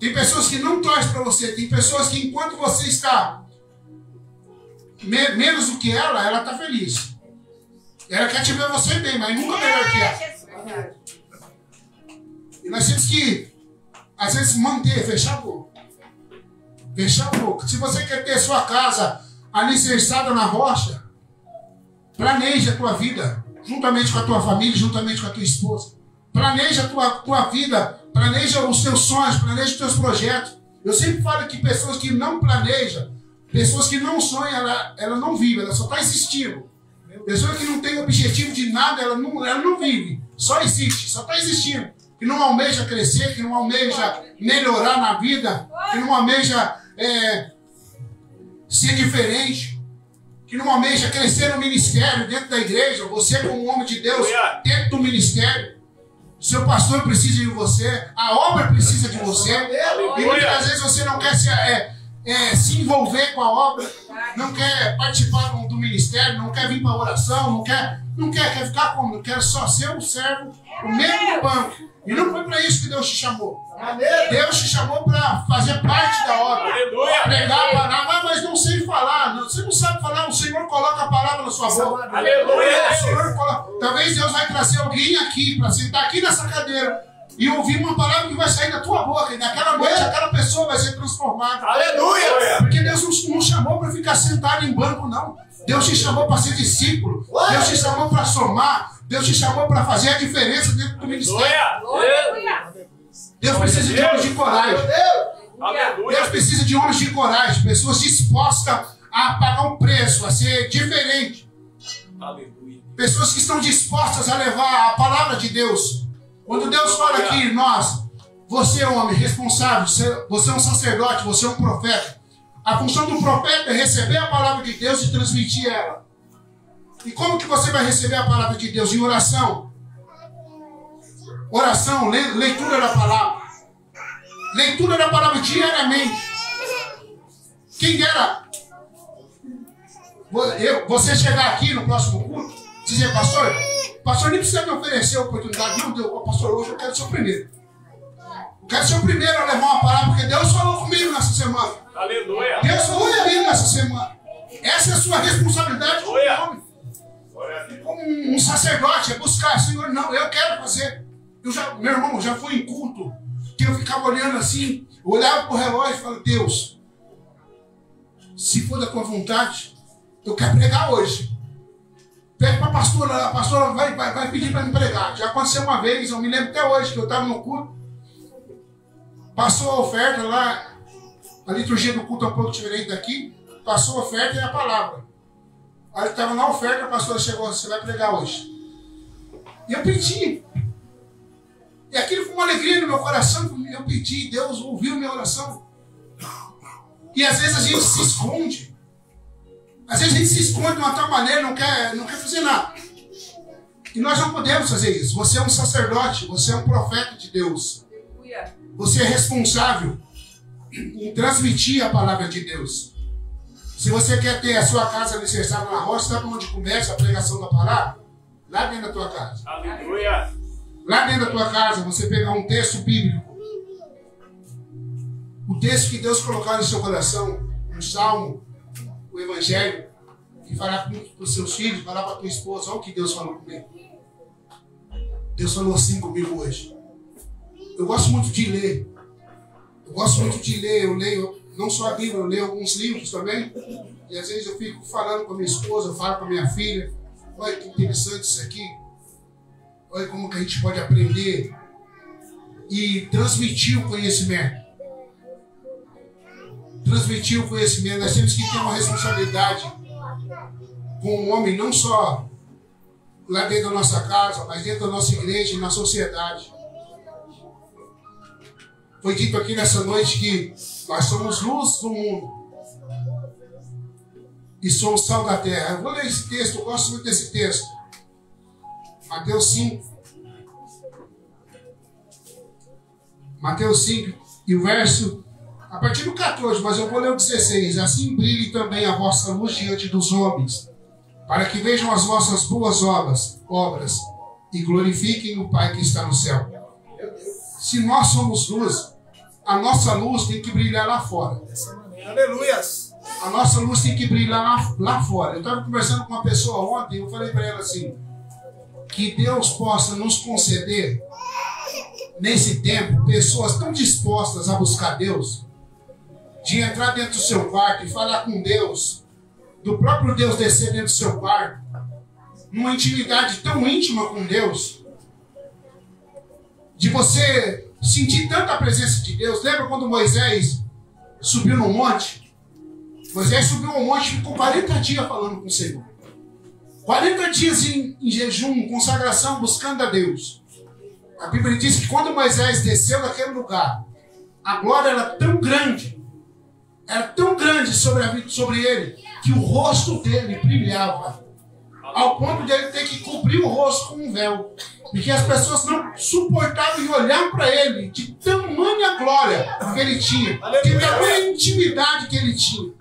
Tem pessoas que não torcem para você. Tem pessoas que enquanto você está menos do que ela está feliz. Ela quer te ver você bem, mas nunca melhor que ela. E nós temos que, às vezes, manter, fechar a boca. Fechar a boca. Se você quer ter sua casa alicerçada na rocha, planeja a tua vida, juntamente com a tua família, juntamente com a tua esposa. Planeja a tua vida, planeja os teus sonhos, planeja os teus projetos. Eu sempre falo que pessoas que não planejam, pessoas que não sonham, ela não vive, ela só está existindo. Pessoa que não tem objetivo de nada, ela não vive, só existe, só está existindo. Que não almeja crescer, que não almeja melhorar na vida, que não almeja ser diferente, que não almeja crescer no ministério, dentro da igreja, você como homem de Deus, dentro do ministério. Seu pastor precisa de você, a obra precisa de você, e muitas vezes você não quer se envolver com a obra, não quer participar do ministério, não quer vir para a oração, quer ficar como? Quer só ser um servo, o mesmo banco. E não foi para isso que Deus te chamou. Deus te chamou para fazer parte da obra. Pregar a palavra, mas não sei falar. Você não sabe falar, o Senhor coloca a palavra na sua boca. Aleluia. O Senhor coloca. Talvez Deus vai trazer alguém aqui, para sentar aqui nessa cadeira e ouvir uma palavra que vai sair da tua boca. E naquela noite aquela pessoa vai ser transformada. Aleluia. Porque Deus não chamou para ficar sentado em banco, não. Deus te chamou para ser discípulo. Deus te chamou para somar. Deus te chamou para fazer a diferença dentro do ministério. Deus precisa de homens de coragem. Deus precisa de homens de coragem. Pessoas dispostas a pagar um preço, a ser diferente. Pessoas que estão dispostas a levar a palavra de Deus. Quando Deus fala aqui, você é um homem responsável, você é um sacerdote, você é um profeta. A função do profeta é receber a palavra de Deus e transmitir ela. E como que você vai receber a palavra de Deus? Em oração. Oração, leitura da palavra. Leitura da palavra diariamente. Quem dera você chegar aqui no próximo culto e dizer, pastor nem precisa me oferecer a oportunidade. Não, Deus, pastor, hoje eu quero ser o primeiro. Eu quero ser o primeiro a levar uma palavra, porque Deus falou comigo nessa semana. Aleluia. Deus falou comigo nessa semana. Essa é a sua responsabilidade como homem. Como um sacerdote, é buscar, Senhor, não, eu quero fazer. Meu irmão, já fui em culto, que eu ficava olhando assim, eu olhava para o relógio e falava, Deus, se for da tua vontade, eu quero pregar hoje. Pede para a pastora vai pedir para me pregar. Já aconteceu uma vez, eu me lembro até hoje, que eu estava no culto, passou a oferta lá, a liturgia do culto é um pouco diferente daqui, passou a oferta e a palavra. Aí estava na oferta, a pastora chegou, você vai pregar hoje. E eu pedi. E aquilo foi uma alegria no meu coração. Eu pedi, Deus ouviu minha oração. E às vezes a gente se esconde. Às vezes a gente se esconde de uma tal maneira, não quer fazer nada. E nós não podemos fazer isso. Você é um sacerdote, você é um profeta de Deus. Você é responsável em transmitir a palavra de Deus. Se você quer ter a sua casa alicerçada na rocha, sabe onde começa a pregação da palavra? Lá dentro da tua casa. Aleluia. Lá dentro da tua casa, você pegar um texto bíblico. O texto que Deus colocar no seu coração, um salmo, o evangelho, e falar para os seus filhos, falar para a tua esposa, olha o que Deus falou comigo. Deus falou assim comigo hoje. Eu gosto muito de ler. Eu leio não só a Bíblia, eu leio alguns livros também. E às vezes eu fico falando com a minha esposa, eu falo com a minha filha. Olha que interessante isso aqui. Olha como que a gente pode aprender e transmitir o conhecimento. Transmitir o conhecimento. Nós temos que ter uma responsabilidade com o homem, não só lá dentro da nossa casa, mas dentro da nossa igreja e na sociedade. Foi dito aqui nessa noite que nós somos luz do mundo e somos sal da terra. Eu vou ler esse texto, eu gosto muito desse texto. Mateus 5. Mateus 5 e o verso A partir do 14, mas eu vou ler o 16. Assim brilhe também a vossa luz diante dos homens, para que vejam as vossas boas obras e glorifiquem o Pai que está no céu. Se nós somos luz, a nossa luz tem que brilhar lá fora. Aleluias. A nossa luz tem que brilhar lá fora. Eu estava conversando com uma pessoa ontem, eu falei para ela assim, que Deus possa nos conceder, nesse tempo, pessoas tão dispostas a buscar Deus, de entrar dentro do seu quarto e falar com Deus, do próprio Deus descer dentro do seu quarto, numa intimidade tão íntima com Deus, de você sentir tanta presença de Deus. Lembra quando Moisés subiu no monte? Moisés subiu ao monte e ficou 40 dias falando com o Senhor. 40 dias em jejum, consagração, buscando a Deus. A Bíblia diz que quando Moisés desceu daquele lugar, a glória era tão grande sobre ele, que o rosto dele brilhava, ao ponto de ele ter que cobrir o rosto com um véu, porque as pessoas não suportavam olhar para ele, de tamanha glória que ele tinha, de tamanha intimidade que ele tinha.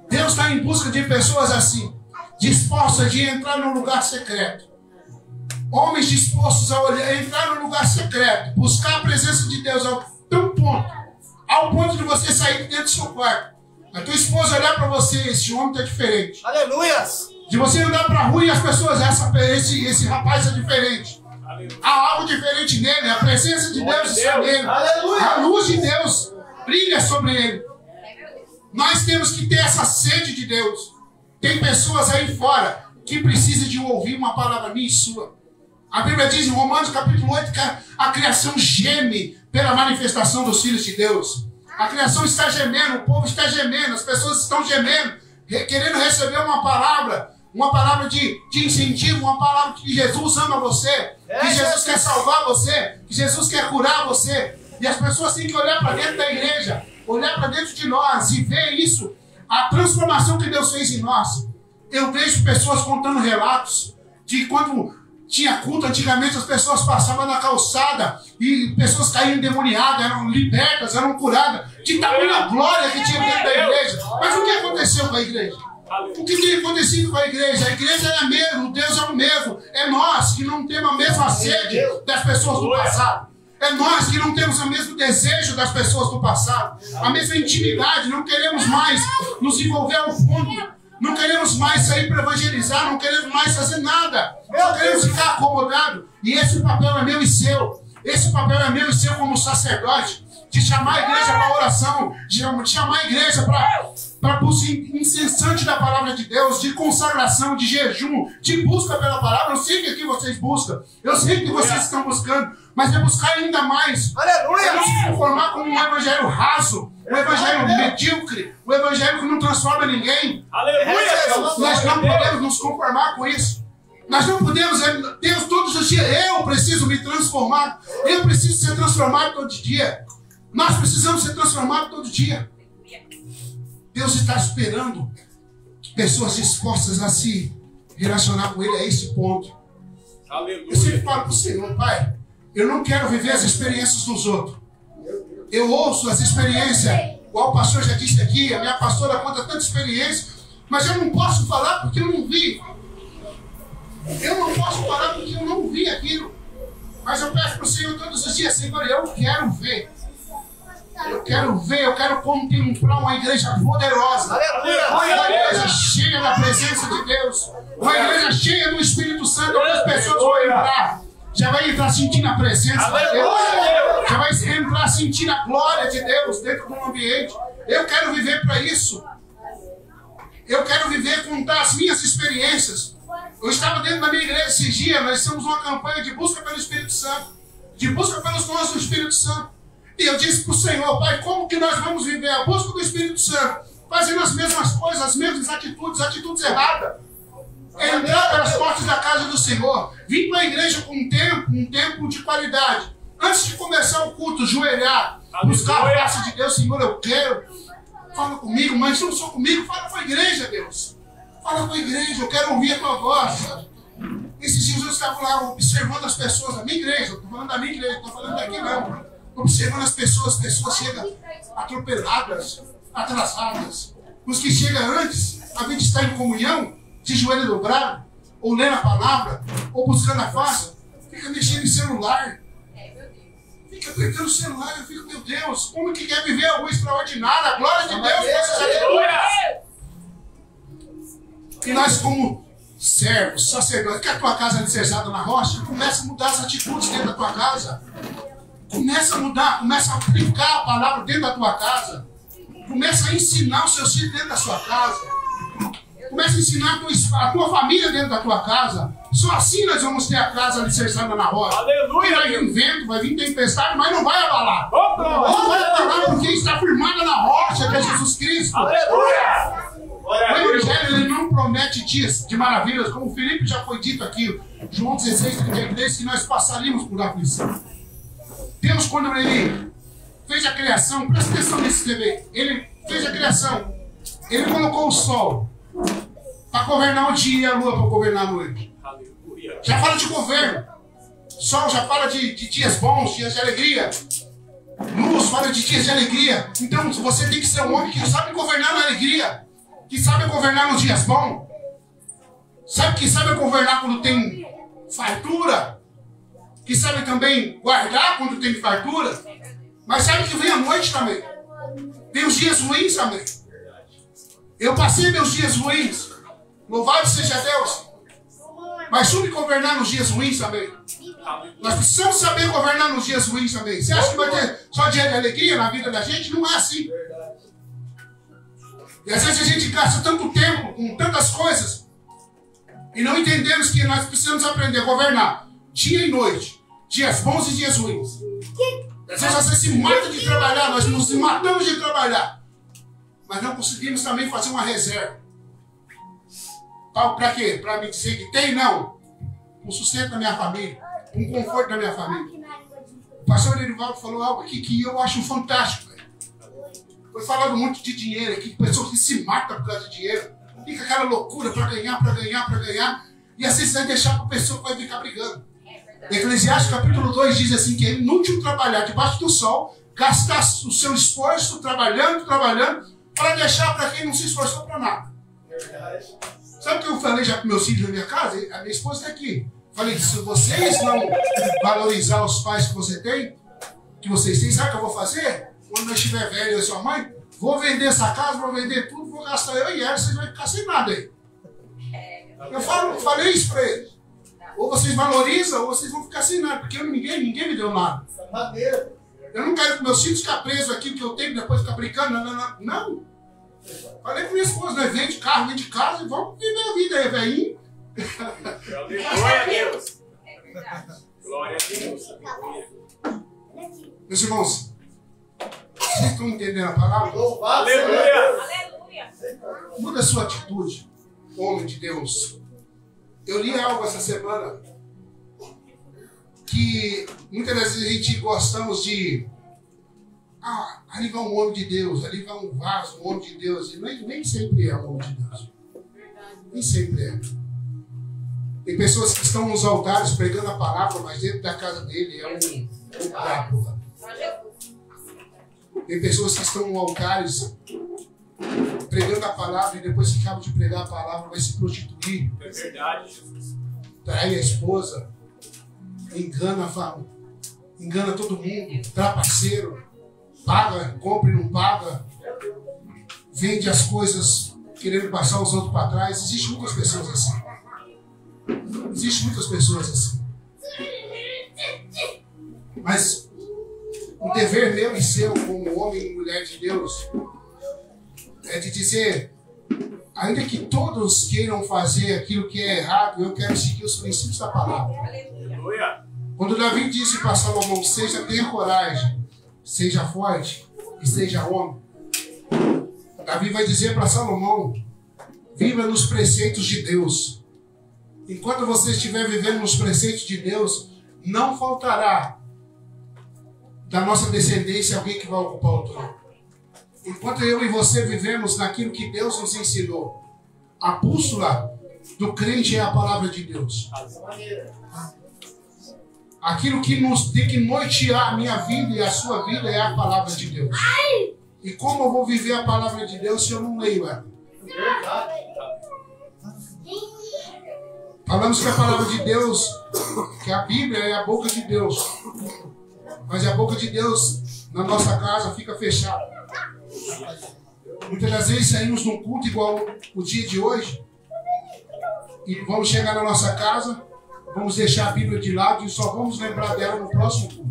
Deus está em busca de pessoas assim, dispostas de entrar no lugar secreto. Homens dispostos a entrar no lugar secreto, buscar a presença de Deus ao ponto de você sair de dentro do seu quarto. A tua esposa olhar para você, esse homem está diferente. Aleluias. De você andar para a rua e as pessoas, esse rapaz é diferente. Há algo diferente nele, a presença de Deus está nele. A luz de Deus brilha sobre ele. Nós temos que ter essa sede de Deus. Tem pessoas aí fora que precisam de ouvir uma palavra minha e sua. A Bíblia diz em Romanos capítulo 8 que a criação geme pela manifestação dos filhos de Deus. A criação está gemendo, o povo está gemendo, as pessoas estão gemendo, querendo receber uma palavra de incentivo, uma palavra que Jesus ama você, que Jesus quer salvar você, que Jesus quer curar você. E as pessoas têm que olhar para dentro da igreja, olhar para dentro de nós e ver isso, a transformação que Deus fez em nós. Eu vejo pessoas contando relatos de quando tinha culto, antigamente as pessoas passavam na calçada e pessoas caíam endemoniadas, eram libertas, eram curadas, de tamanha glória que tinha dentro da igreja. Mas o que aconteceu com a igreja? O que tem acontecido com a igreja? A igreja é a mesma, o Deus é o mesmo. É nós que não temos a mesma sede das pessoas do passado. É nós que não temos o mesmo desejo das pessoas do passado, a mesma intimidade, não queremos mais nos envolver ao fundo. Não queremos mais sair para evangelizar, não queremos mais fazer nada. Só queremos ficar acomodados. E esse papel é meu e seu. Esse papel é meu e seu como sacerdote. De chamar a igreja para oração, de chamar a igreja para busca incessante da palavra de Deus, de consagração, de jejum, de busca pela palavra. Eu sei que aqui vocês buscam. Eu sei que vocês estão buscando. Mas é buscar ainda mais. Aleluia! É não se conformar com um evangelho raso, um evangelho medíocre, um evangelho que não transforma ninguém. Aleluia! Nós não podemos nos conformar com isso. Nós não podemos, Deus, todos os dias, eu preciso me transformar. Eu preciso ser transformado todo dia. Nós precisamos ser transformados todo dia. Deus está esperando pessoas dispostas a se relacionar com Ele a esse ponto. Aleluia. Eu sempre falo para o Senhor, Pai, eu não quero viver as experiências dos outros. Eu ouço as experiências, igual o pastor já disse aqui, a minha pastora conta tanta experiência, mas eu não posso falar porque eu não vi. Eu não posso falar porque eu não vi aquilo. Mas eu peço para o Senhor todos os dias, Senhor, eu quero ver. Eu quero ver, eu quero contemplar uma igreja poderosa. Uma igreja cheia da presença de Deus. Uma igreja cheia do Espírito Santo, onde as pessoas vão entrar. Já vai entrar sentindo a presença de Deus. Já vai entrar sentindo a glória de Deus dentro do ambiente. Eu quero viver para isso. Eu quero viver, contar as minhas experiências. Eu estava dentro da minha igreja esses dias, nós estamos numa campanha de busca pelo Espírito Santo. De busca pelos dons do Espírito Santo. E eu disse para o Senhor, Pai, como que nós vamos viver a busca do Espírito Santo? Fazendo as mesmas coisas, as mesmas atitudes erradas. Entrar pelas portas da casa do Senhor. Vir para a igreja com um tempo de qualidade. Antes de começar o culto, joelhar, buscar a face de Deus. Senhor, eu quero. Fala comigo, mas não só comigo, fala com a igreja, Deus. Fala com a igreja, eu quero ouvir a tua voz. Esses dias eu estava lá observando as pessoas da minha igreja. Estou falando da minha igreja, estou falando daqui não. observando as pessoas chegam atropeladas, atrasadas. Os que chegam antes, a gente está em comunhão, de joelho dobrado, ou lendo a palavra, ou buscando a face, fica mexendo em celular. Fica apertando o celular, eu fico, meu Deus, como que quer viver algo extraordinário? A glória de Deus precisa de. E nós, como servos, sacerdotes, que a tua casa é alicerçada na rocha, começa a mudar as atitudes dentro da tua casa. Começa a mudar, começa a aplicar a palavra dentro da tua casa. Começa a ensinar os seus filhos dentro da sua casa. Começa a ensinar a tua família dentro da tua casa. Só assim nós vamos ter a casa alicerçada na rocha. Aleluia! Vai vir vento, vai vir tempestade, mas não vai abalar. Não vai abalar porque está firmada na rocha que é Jesus Cristo. Aleluia! O Evangelho ele não promete dias de maravilhas, como o Filipe já foi dito aqui, João 16:33, que nós passaríamos por aflição. Deus, quando ele fez a criação, presta atenção nesse TV, ele fez a criação, ele colocou o sol para governar o dia e a lua para governar a noite. Aleluia! Já fala de governo. Sol já fala de dias bons, dias de alegria. Luz fala de dias de alegria. Então você tem que ser um homem que sabe governar na alegria, que sabe governar nos dias bons, que sabe governar quando tem fartura, que sabe também guardar quando tem fartura, mas sabe que vem a noite também. Tem os dias ruins também. Eu passei meus dias ruins. Louvado seja Deus. Mas soube governar nos dias ruins também. Nós precisamos saber governar nos dias ruins também. Você acha que vai ter só dia de alegria na vida da gente? Não é assim. E às vezes a gente gasta tanto tempo com tantas coisas e não entendemos que nós precisamos aprender a governar dia e noite, dias bons e dias ruins. Às vezes você se mata de trabalhar, nós nos matamos de trabalhar, mas não conseguimos também fazer uma reserva. Para quê? Para me dizer que tem? Não. Um sustento da minha família, um conforto da minha família. O pastor Erivaldo falou algo aqui que eu acho fantástico. Foi falado muito de dinheiro aqui, pessoas que se matam por causa de dinheiro. Fica aquela loucura para ganhar, para ganhar, para ganhar. E assim você vai deixar para a pessoa que vai ficar brigando. Eclesiastes capítulo 2 diz assim que é inútil trabalhar debaixo do sol, gastar o seu esforço trabalhando, para deixar para quem não se esforçou para nada. Sabe o que eu falei já para meus filhos na minha casa? A minha esposa está aqui. Falei, se vocês não valorizar os pais que você tem, que vocês têm, sabe o que eu vou fazer? Quando eu estiver velho, eu e sua mãe, vou vender essa casa, vou vender tudo, vou gastar eu e ela, vocês vão ficar sem nada aí. Eu falei isso para eles. Ou vocês valorizam, ou vocês vão ficar sem nada, porque ninguém me deu nada. Eu não quero que meus filhos fiquem presos aqui, que eu tenho, depois ficar brincando. Não. Falei para minha esposa, nós vende carro, vende casa e vamos viver a vida aí, velhinho. Glória a Deus! Glória a Deus! Meus irmãos, vocês estão entendendo a palavra? Aleluia! Muda a sua atitude, homem de Deus. Eu li algo essa semana que muitas vezes a gente gostamos de ali vai um homem de Deus, ali vai um vaso, um homem de Deus. E nem sempre é um homem de Deus. Nem sempre é. Tem pessoas que estão nos altares pregando a palavra, mas dentro da casa dele é um trapo. Tem pessoas que estão no altares pregando a palavra e depois que acabam de pregar a palavra vai se prostituir. É verdade, Jesus. Trai a esposa, engana todo mundo, trapaceiro, paga, compra e não paga, vende as coisas querendo passar os outros para trás. Existem muitas pessoas assim. Mas o dever meu e seu como homem e mulher de Deus é de dizer, ainda que todos queiram fazer aquilo que é errado, eu quero seguir os princípios da palavra. Aleluia! Quando Davi disse para Salomão, tenha coragem, seja forte e seja homem, Davi vai dizer para Salomão, viva nos preceitos de Deus. Enquanto você estiver vivendo nos preceitos de Deus, não faltará da nossa descendência alguém que vai ocupar o trono. Enquanto eu e você vivemos naquilo que Deus nos ensinou, a bússola do crente é a palavra de Deus. Aquilo que tem que nortear a minha vida e a sua vida é a palavra de Deus. E como eu vou viver a palavra de Deus se eu não leio ela? Falamos que a palavra de Deus, que a Bíblia é a boca de Deus. Mas a boca de Deus na nossa casa fica fechada. Muitas das vezes saímos num culto igual o dia de hoje e vamos chegar na nossa casa, vamos deixar a Bíblia de lado e só vamos lembrar dela no próximo culto.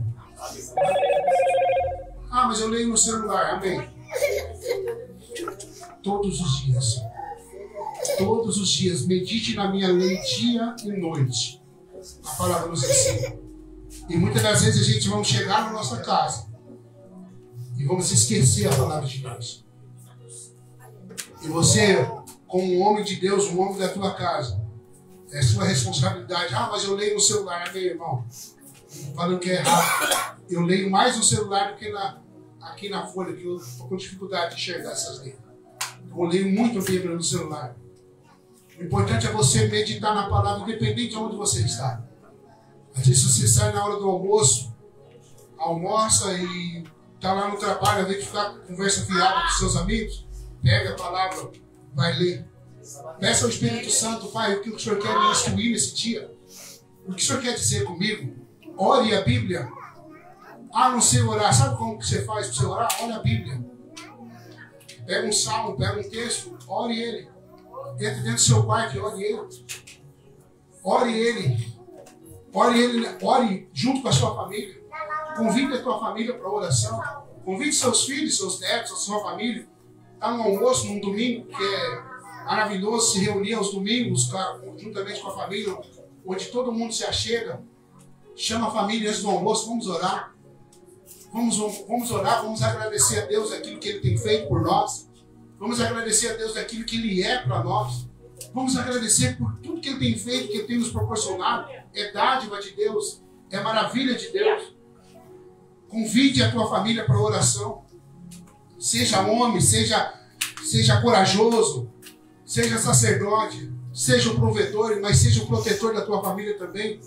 Ah, mas eu leio no celular. Amém. Todos os dias. Todos os dias. Medite na minha lei dia e noite. A palavra nos ensina. E muitas das vezes a gente vai chegar na nossa casa e vamos esquecer a palavra de Deus. E você, como um homem de Deus, um homem da tua casa, é sua responsabilidade. Ah, mas eu leio no celular. Amém, irmão? Falando que é errado. Eu leio mais no celular do que aqui na folha, que eu estou com dificuldade de enxergar essas letras. Eu leio muito a Bíblia no celular. O importante é você meditar na palavra, independente de onde você está. Às vezes você sai na hora do almoço, almoça e está lá no trabalho, ao invés de ficar com conversa fiada com seus amigos, pega a palavra, vai ler. Peça ao Espírito Santo, Pai, o que o Senhor quer me instruir nesse dia? O que o Senhor quer dizer comigo? Ore a Bíblia. Ah, não sei orar. Sabe como que você faz para você orar? Ore a Bíblia. Pega um salmo, pega um texto, ore ele. Entre dentro do seu quarto e ore ele. Ore ele. Ore ele, ore junto com a sua família. Convide a tua família para a oração. Convide seus filhos, seus netos, a sua família. Está no almoço, num domingo, que é maravilhoso se reunir aos domingos, juntamente com a família, onde todo mundo se achega. Chama a família antes do almoço, vamos orar. Vamos orar, vamos agradecer a Deus aquilo que Ele tem feito por nós. Vamos agradecer a Deus daquilo que Ele é para nós. Vamos agradecer por tudo que Ele tem feito, que Ele tem nos proporcionado. É dádiva de Deus, é maravilha de Deus. Convide a tua família para a oração. Seja homem, seja corajoso, seja sacerdote, seja o provedor, mas seja o protetor da tua família também.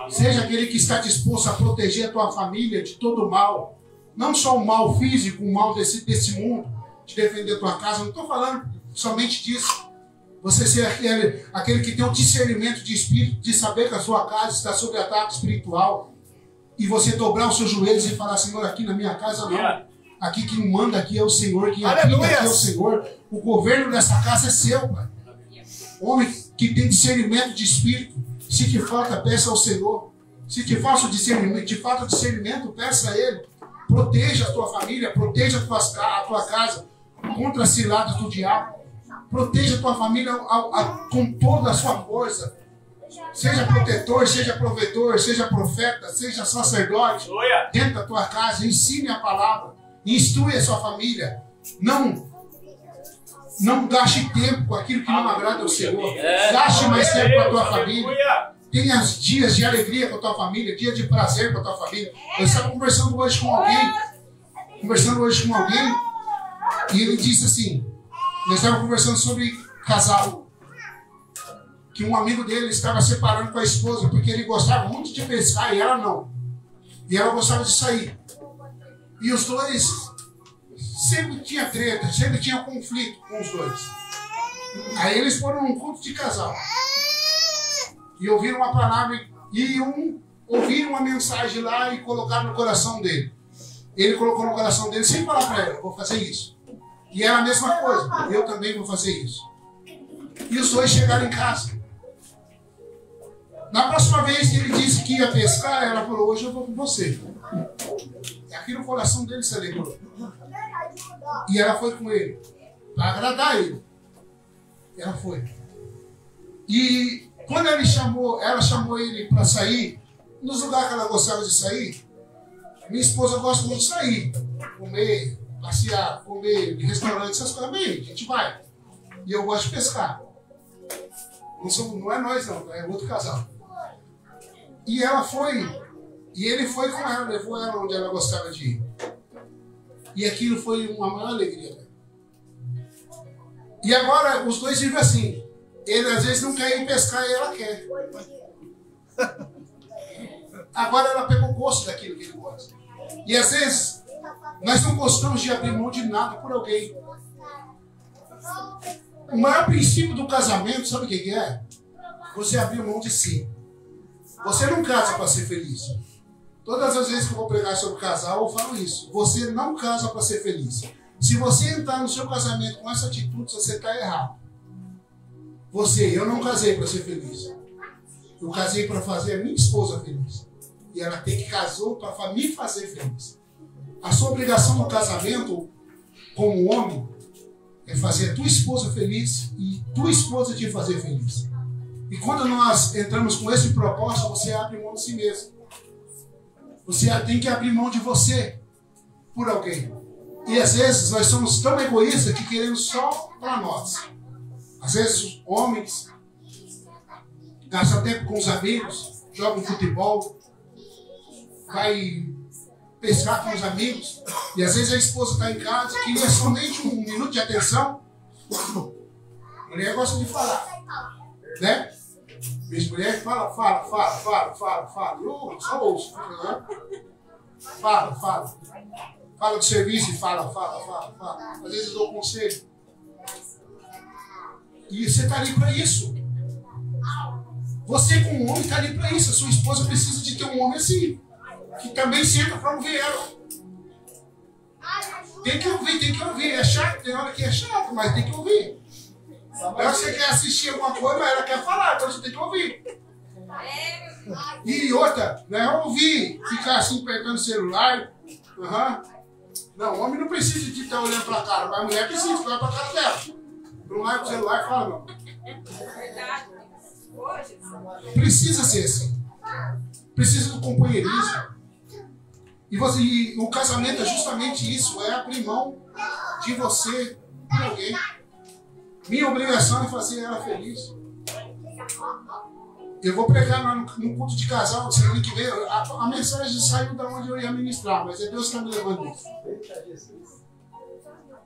Seja aquele que está disposto a proteger a tua família de todo o mal. Não só o mal físico, o mal desse mundo, de defender a tua casa. Não estou falando somente disso. Você ser aquele que tem o discernimento de espírito, de saber que a sua casa está sob ataque espiritual. E você dobrar os seus joelhos e falar, Senhor, aqui na minha casa não. Aqui quem manda aqui é o Senhor, quem habita aqui é o Senhor. O governo dessa casa é seu, Pai. Homem que tem discernimento de espírito, se te falta, peça ao Senhor. Se te falta discernimento, peça a Ele. Proteja a tua família, proteja a tua casa contra as ciladas do diabo. Proteja a tua família com toda a sua força. Seja protetor, seja provedor, seja profeta, seja sacerdote. Dentro da tua casa, ensine a palavra. Instrui a sua família. Não gaste tempo com aquilo que não agrada ao Senhor. Gaste mais tempo com a tua família. Tenha dias de alegria com a tua família, dia de prazer com a tua família. Eu estava conversando hoje com alguém, e ele disse assim, nós estávamos conversando sobre casal, que um amigo dele estava separando com a esposa, porque ele gostava muito de pescar e ela não. E ela gostava de sair. E os dois sempre tinha treta, sempre tinha conflito com os dois. Aí eles foram num culto de casal. E ouviram uma palavra, e ouviram uma mensagem lá e colocaram no coração dele. Ele colocou no coração dele, sem falar para ela, vou fazer isso. E era a mesma coisa, eu também vou fazer isso. E os dois chegaram em casa. Na próxima vez que ele disse que ia pescar, ela falou, hoje eu vou com você. E aqui no coração dele se alegrou. E ela foi com ele, para agradar ele. Ela foi. E quando ela chamou ele para sair, nos lugares que ela gostava de sair, minha esposa gosta muito de sair, comer, passear, comer, em restaurante, essas coisas. Bem, a gente vai. E eu gosto de pescar. Não é nós não, é outro casal. E ela foi, e ele foi com ela, levou ela onde ela gostava de ir. E aquilo foi uma maior alegria. E agora os dois vivem assim. Ele às vezes não quer ir pescar e ela quer. agora ela pegou gosto daquilo que ele gosta. E às vezes, nós não gostamos de abrir mão de nada por alguém. O maior princípio do casamento, sabe o que é? Você abrir mão de si. Você não casa para ser feliz. Todas as vezes que eu vou pregar sobre casal, eu falo isso. Você não casa para ser feliz. Se você entrar no seu casamento com essa atitude, você está errado. Eu não casei para ser feliz. Eu casei para fazer a minha esposa feliz. E ela tem que casar para me fazer feliz. A sua obrigação no casamento, como homem, é fazer a tua esposa feliz e tua esposa te fazer feliz. E quando nós entramos com esse propósito, você abre mão de si mesmo. Você tem que abrir mão de você por alguém. E às vezes nós somos tão egoístas que queremos só para nós. Às vezes os homens gastam tempo com os amigos, jogam futebol, vai pescar com os amigos, e às vezes a esposa está em casa, queria somente um minuto de atenção. A mulher gosta de falar, né? Minha mulher fala. Eu só ouço. Né? Fala. Fala do serviço e fala. Às vezes eu dou conselho. E você está ali para isso. Você, como homem, está ali para isso. A sua esposa precisa de ter um homem assim, que também senta para ouvir ela. Tem que ouvir. É chato, tem hora que é chato, mas tem que ouvir. Ela você quer assistir alguma coisa, mas ela quer falar, então você tem que ouvir. E outra, não é ouvir, ficar assim apertando o celular. Não, o homem não precisa de estar olhando para a cara, mas a mulher precisa olhar para a cara dela. Não vai para o celular e fala, não. Precisa ser assim. Precisa do companheirismo. E o casamento é justamente isso, é abrir mão de você por alguém. Minha obrigação é fazer ela feliz. Eu vou pregar no culto de casal semana que vem. A mensagem saiu da onde eu ia ministrar, mas é Deus que está me levando isso.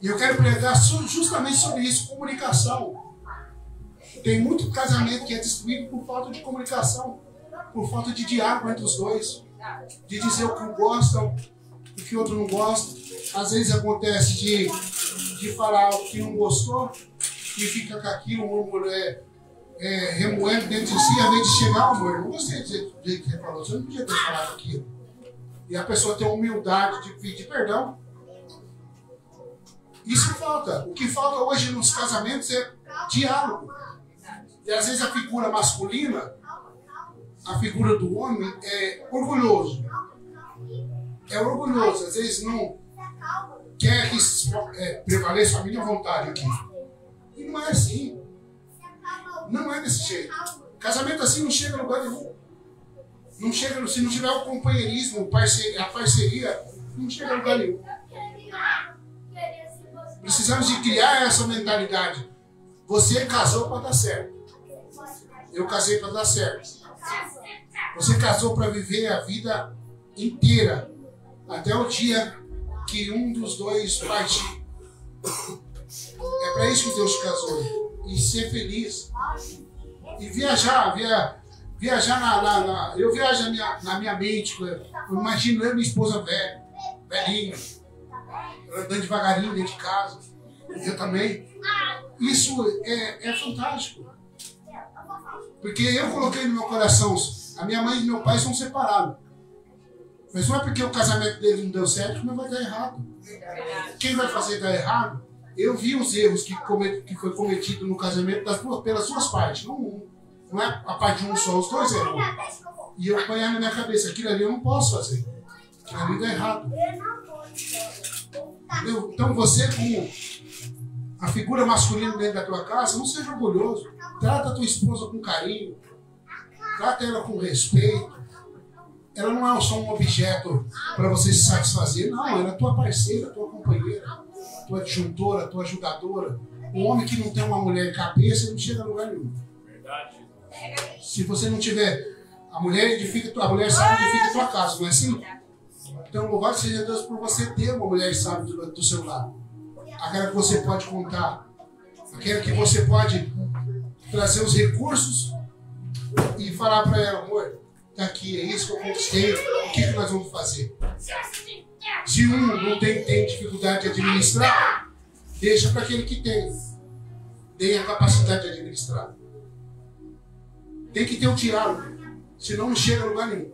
E eu quero pregar justamente sobre isso, comunicação. Tem muito casamento que é destruído por falta de comunicação, por falta de diálogo entre os dois, de dizer o que um gostam, o que o outro não gosta. Às vezes acontece de falar o que não gostou e fica com aquilo, remoendo dentro de si, ao invés de chegar, amor, eu não gostei do jeito que você falou, você não podia ter falado aquilo. E a pessoa tem a humildade de pedir perdão. Isso falta. O que falta hoje nos casamentos é diálogo. E às vezes a figura masculina, a figura do homem, é orgulhoso. É orgulhoso. Às vezes não quer que prevaleça a minha vontade aqui. E não é assim. Não é desse jeito. Casamento assim não chega a lugar nenhum. Não chega, se não tiver o companheirismo, a parceria, não chega a lugar nenhum. Precisamos de criar essa mentalidade. Você casou para dar certo. Eu casei para dar certo. Você casou para viver a vida inteira, até o dia que um dos dois partir. É para isso que Deus te casou. E ser feliz. E viajar. Eu viajo na minha mente. Eu imagino eu e minha esposa velhinha. Ela andando devagarinho dentro de casa. Eu também. Isso é fantástico. Porque eu coloquei no meu coração, a minha mãe e meu pai são separados. Mas não é porque o casamento deles não deu certo que não vai dar errado. Quem vai fazer dar errado? Eu vi os erros que foi cometido no casamento pelas duas partes. Não é a parte de um só, os dois erram. E eu apanhar na minha cabeça, aquilo ali eu não posso fazer. Aquilo ali dá errado. Então você, como a figura masculina dentro da tua casa, não seja orgulhoso. Trata a tua esposa com carinho. Trata ela com respeito. Ela não é só um objeto para você se satisfazer. Não, ela é tua parceira, tua companheira, tua adjuntora, tua ajudadora. Um homem que não tem uma mulher cabeça, não chega a lugar nenhum. Verdade. Se você não tiver... A mulher sabe edifica a tua casa, não é assim? Então, louvado seja Deus por você ter uma mulher sábia do seu lado. Aquela que você pode contar. Aquela que você pode trazer os recursos e falar para ela, amor, Está aqui, é isso que eu conquistei. O que nós vamos fazer? Se um não tem dificuldade de administrar, deixa para aquele que tem. Tem a capacidade de administrar. Tem que ter um diálogo, senão não chega a lugar nenhum.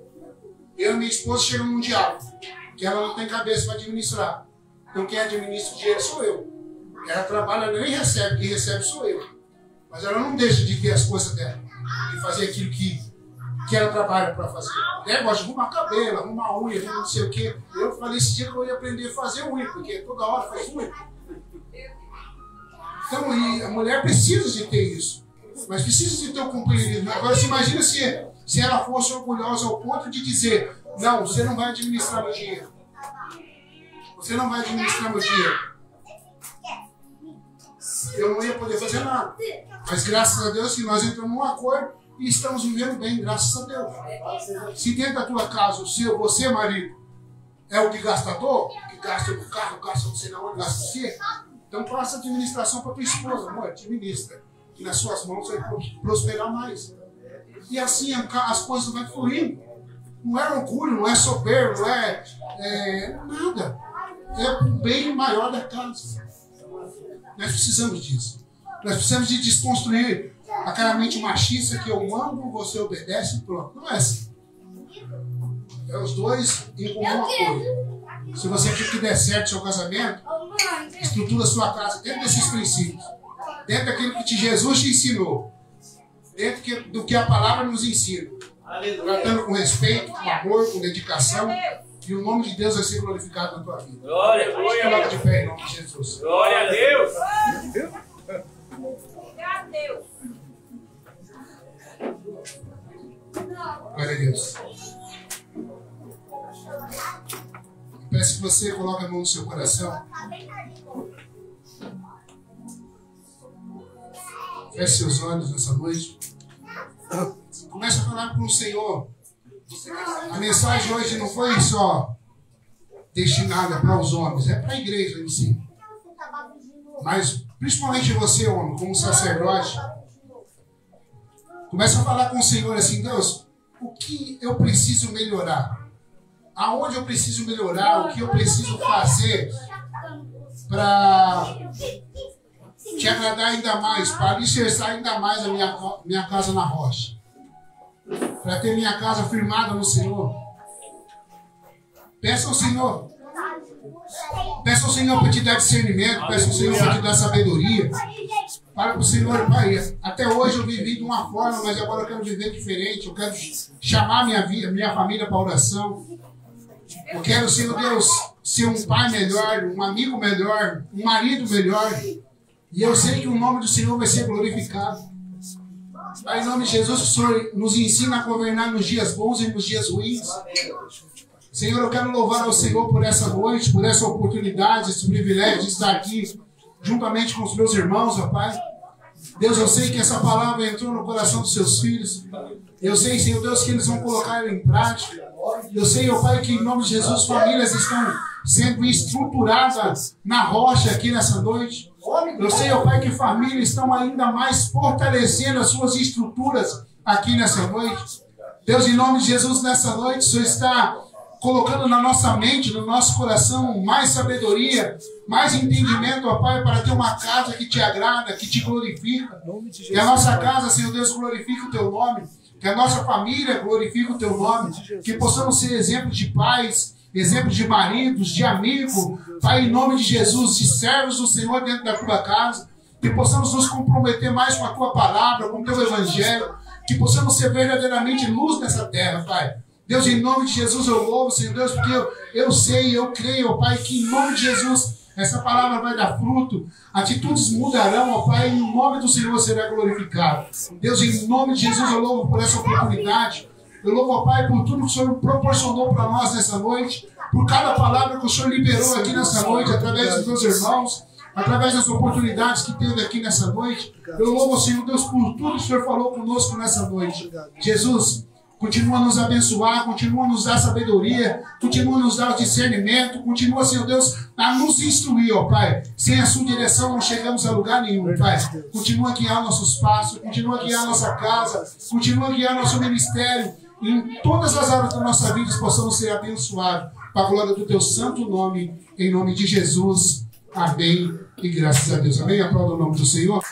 Eu e minha esposa chegamos num diálogo, que ela não tem cabeça para administrar. Então quem administra o dinheiro sou eu. Ela trabalha, ela nem recebe, quem recebe sou eu. Mas ela não deixa de ter as coisas dela, de fazer aquilo que ela trabalha para fazer. Ela gosta de arrumar cabelo, arrumar unha, não sei o quê. Eu falei esse dia que eu ia aprender a fazer unha, porque toda hora faz unha. Então, e a mulher precisa de ter isso. Mas precisa de ter o companheirismo. Agora, se imagina se ela fosse orgulhosa ao ponto de dizer: não, você não vai administrar meu dinheiro. Você não vai administrar meu dinheiro. Eu não ia poder fazer nada. Mas graças a Deus que nós entramos num acordo e estamos vivendo bem, graças a Deus. Se dentro da tua casa, você, marido, é o que gastador, que gasta no carro, gasta não sei na onde, gasta você, então passa a administração para tua esposa, amor, administra. Que nas suas mãos vai prosperar mais. E assim as coisas vão fluindo. Não é orgulho, não é soberbo, não é nada. É o bem maior da casa. Nós precisamos disso. Nós precisamos de desconstruir aquela mente machista que eu mando, você obedece e pronto. Não é assim. É os dois em comum acordo. Se você quer que der certo o seu casamento, estrutura a sua casa dentro desses princípios. Dentro daquilo que Jesus te ensinou. Dentro do que a palavra nos ensina. Tratando com respeito, com amor, com dedicação. E o nome de Deus vai ser glorificado na tua vida. Glória a Deus. Coloca de pé em nome de Jesus. Glória a Deus. Glória a Deus. Glória a Deus. Peço que você coloque a mão no seu coração. Feche seus olhos nessa noite. Comece a falar com o Senhor. A mensagem hoje não foi só destinada para os homens, é para a igreja em si. Mas principalmente você, homem, como sacerdote, comece a falar com o Senhor assim: Deus, o que eu preciso melhorar? Aonde eu preciso melhorar? O que eu preciso fazer para te agradar ainda mais, para alicerçar ainda mais a minha casa na rocha, para ter minha casa firmada no Senhor. Peça ao Senhor. Peça ao Senhor para te dar discernimento. Peça ao Senhor para te dar sabedoria. Para o Senhor, Pai, até hoje eu vivi de uma forma, mas agora eu quero viver diferente. Eu quero chamar minha família para oração. Eu quero, Senhor Deus, ser um pai melhor, um amigo melhor, um marido melhor. E eu sei que o nome do Senhor vai ser glorificado. Pai, em nome de Jesus, o Senhor nos ensina a governar nos dias bons e nos dias ruins. Senhor, eu quero louvar ao Senhor por essa noite, por essa oportunidade, esse privilégio de estar aqui juntamente com os meus irmãos, ó Pai. Deus, eu sei que essa palavra entrou no coração dos seus filhos. Eu sei, Senhor Deus, que eles vão colocar ela em prática. Eu sei, ó Pai, que em nome de Jesus famílias estão sendo estruturadas na rocha aqui nessa noite. Eu sei, ó Pai, que famílias estão ainda mais fortalecendo as suas estruturas aqui nessa noite. Deus, em nome de Jesus, nessa noite, o Senhor está colocando na nossa mente, no nosso coração, mais sabedoria, mais entendimento, ó Pai, para ter uma casa que te agrada, que te glorifica. Que a nossa casa, Senhor Deus, glorifique o Teu nome. Que a nossa família glorifique o Teu nome. Que possamos ser exemplos de pais, exemplos de maridos, de amigos, Pai, em nome de Jesus, de servos do Senhor dentro da Tua casa. Que possamos nos comprometer mais com a Tua palavra, com o Teu evangelho. Que possamos ser verdadeiramente luz nessa terra, Pai. Deus, em nome de Jesus, eu louvo, Senhor Deus, porque eu sei, eu creio, ó Pai, que em nome de Jesus essa palavra vai dar fruto, atitudes mudarão, ó Pai, e o nome do Senhor será glorificado. Deus, em nome de Jesus, eu louvo por essa oportunidade. Eu louvo, ó Pai, por tudo que o Senhor proporcionou para nós nessa noite, por cada palavra que o Senhor liberou aqui nessa noite, através dos meus irmãos, através das oportunidades que teve aqui nessa noite. Eu louvo, Senhor Deus, por tudo que o Senhor falou conosco nessa noite. Jesus, continua a nos abençoar, continua a nos dar sabedoria, continua a nos dar o discernimento, continua, Senhor Deus, a nos instruir, ó Pai. Sem a sua direção não chegamos a lugar nenhum, Pai. Continua a guiar nossos passos, continua a guiar nossa casa, continua a guiar nosso ministério. em todas as áreas da nossa vida possamos ser abençoados para a glória do teu santo nome, em nome de Jesus. Amém e graças a Deus. Amém. Aplauda o nome do Senhor.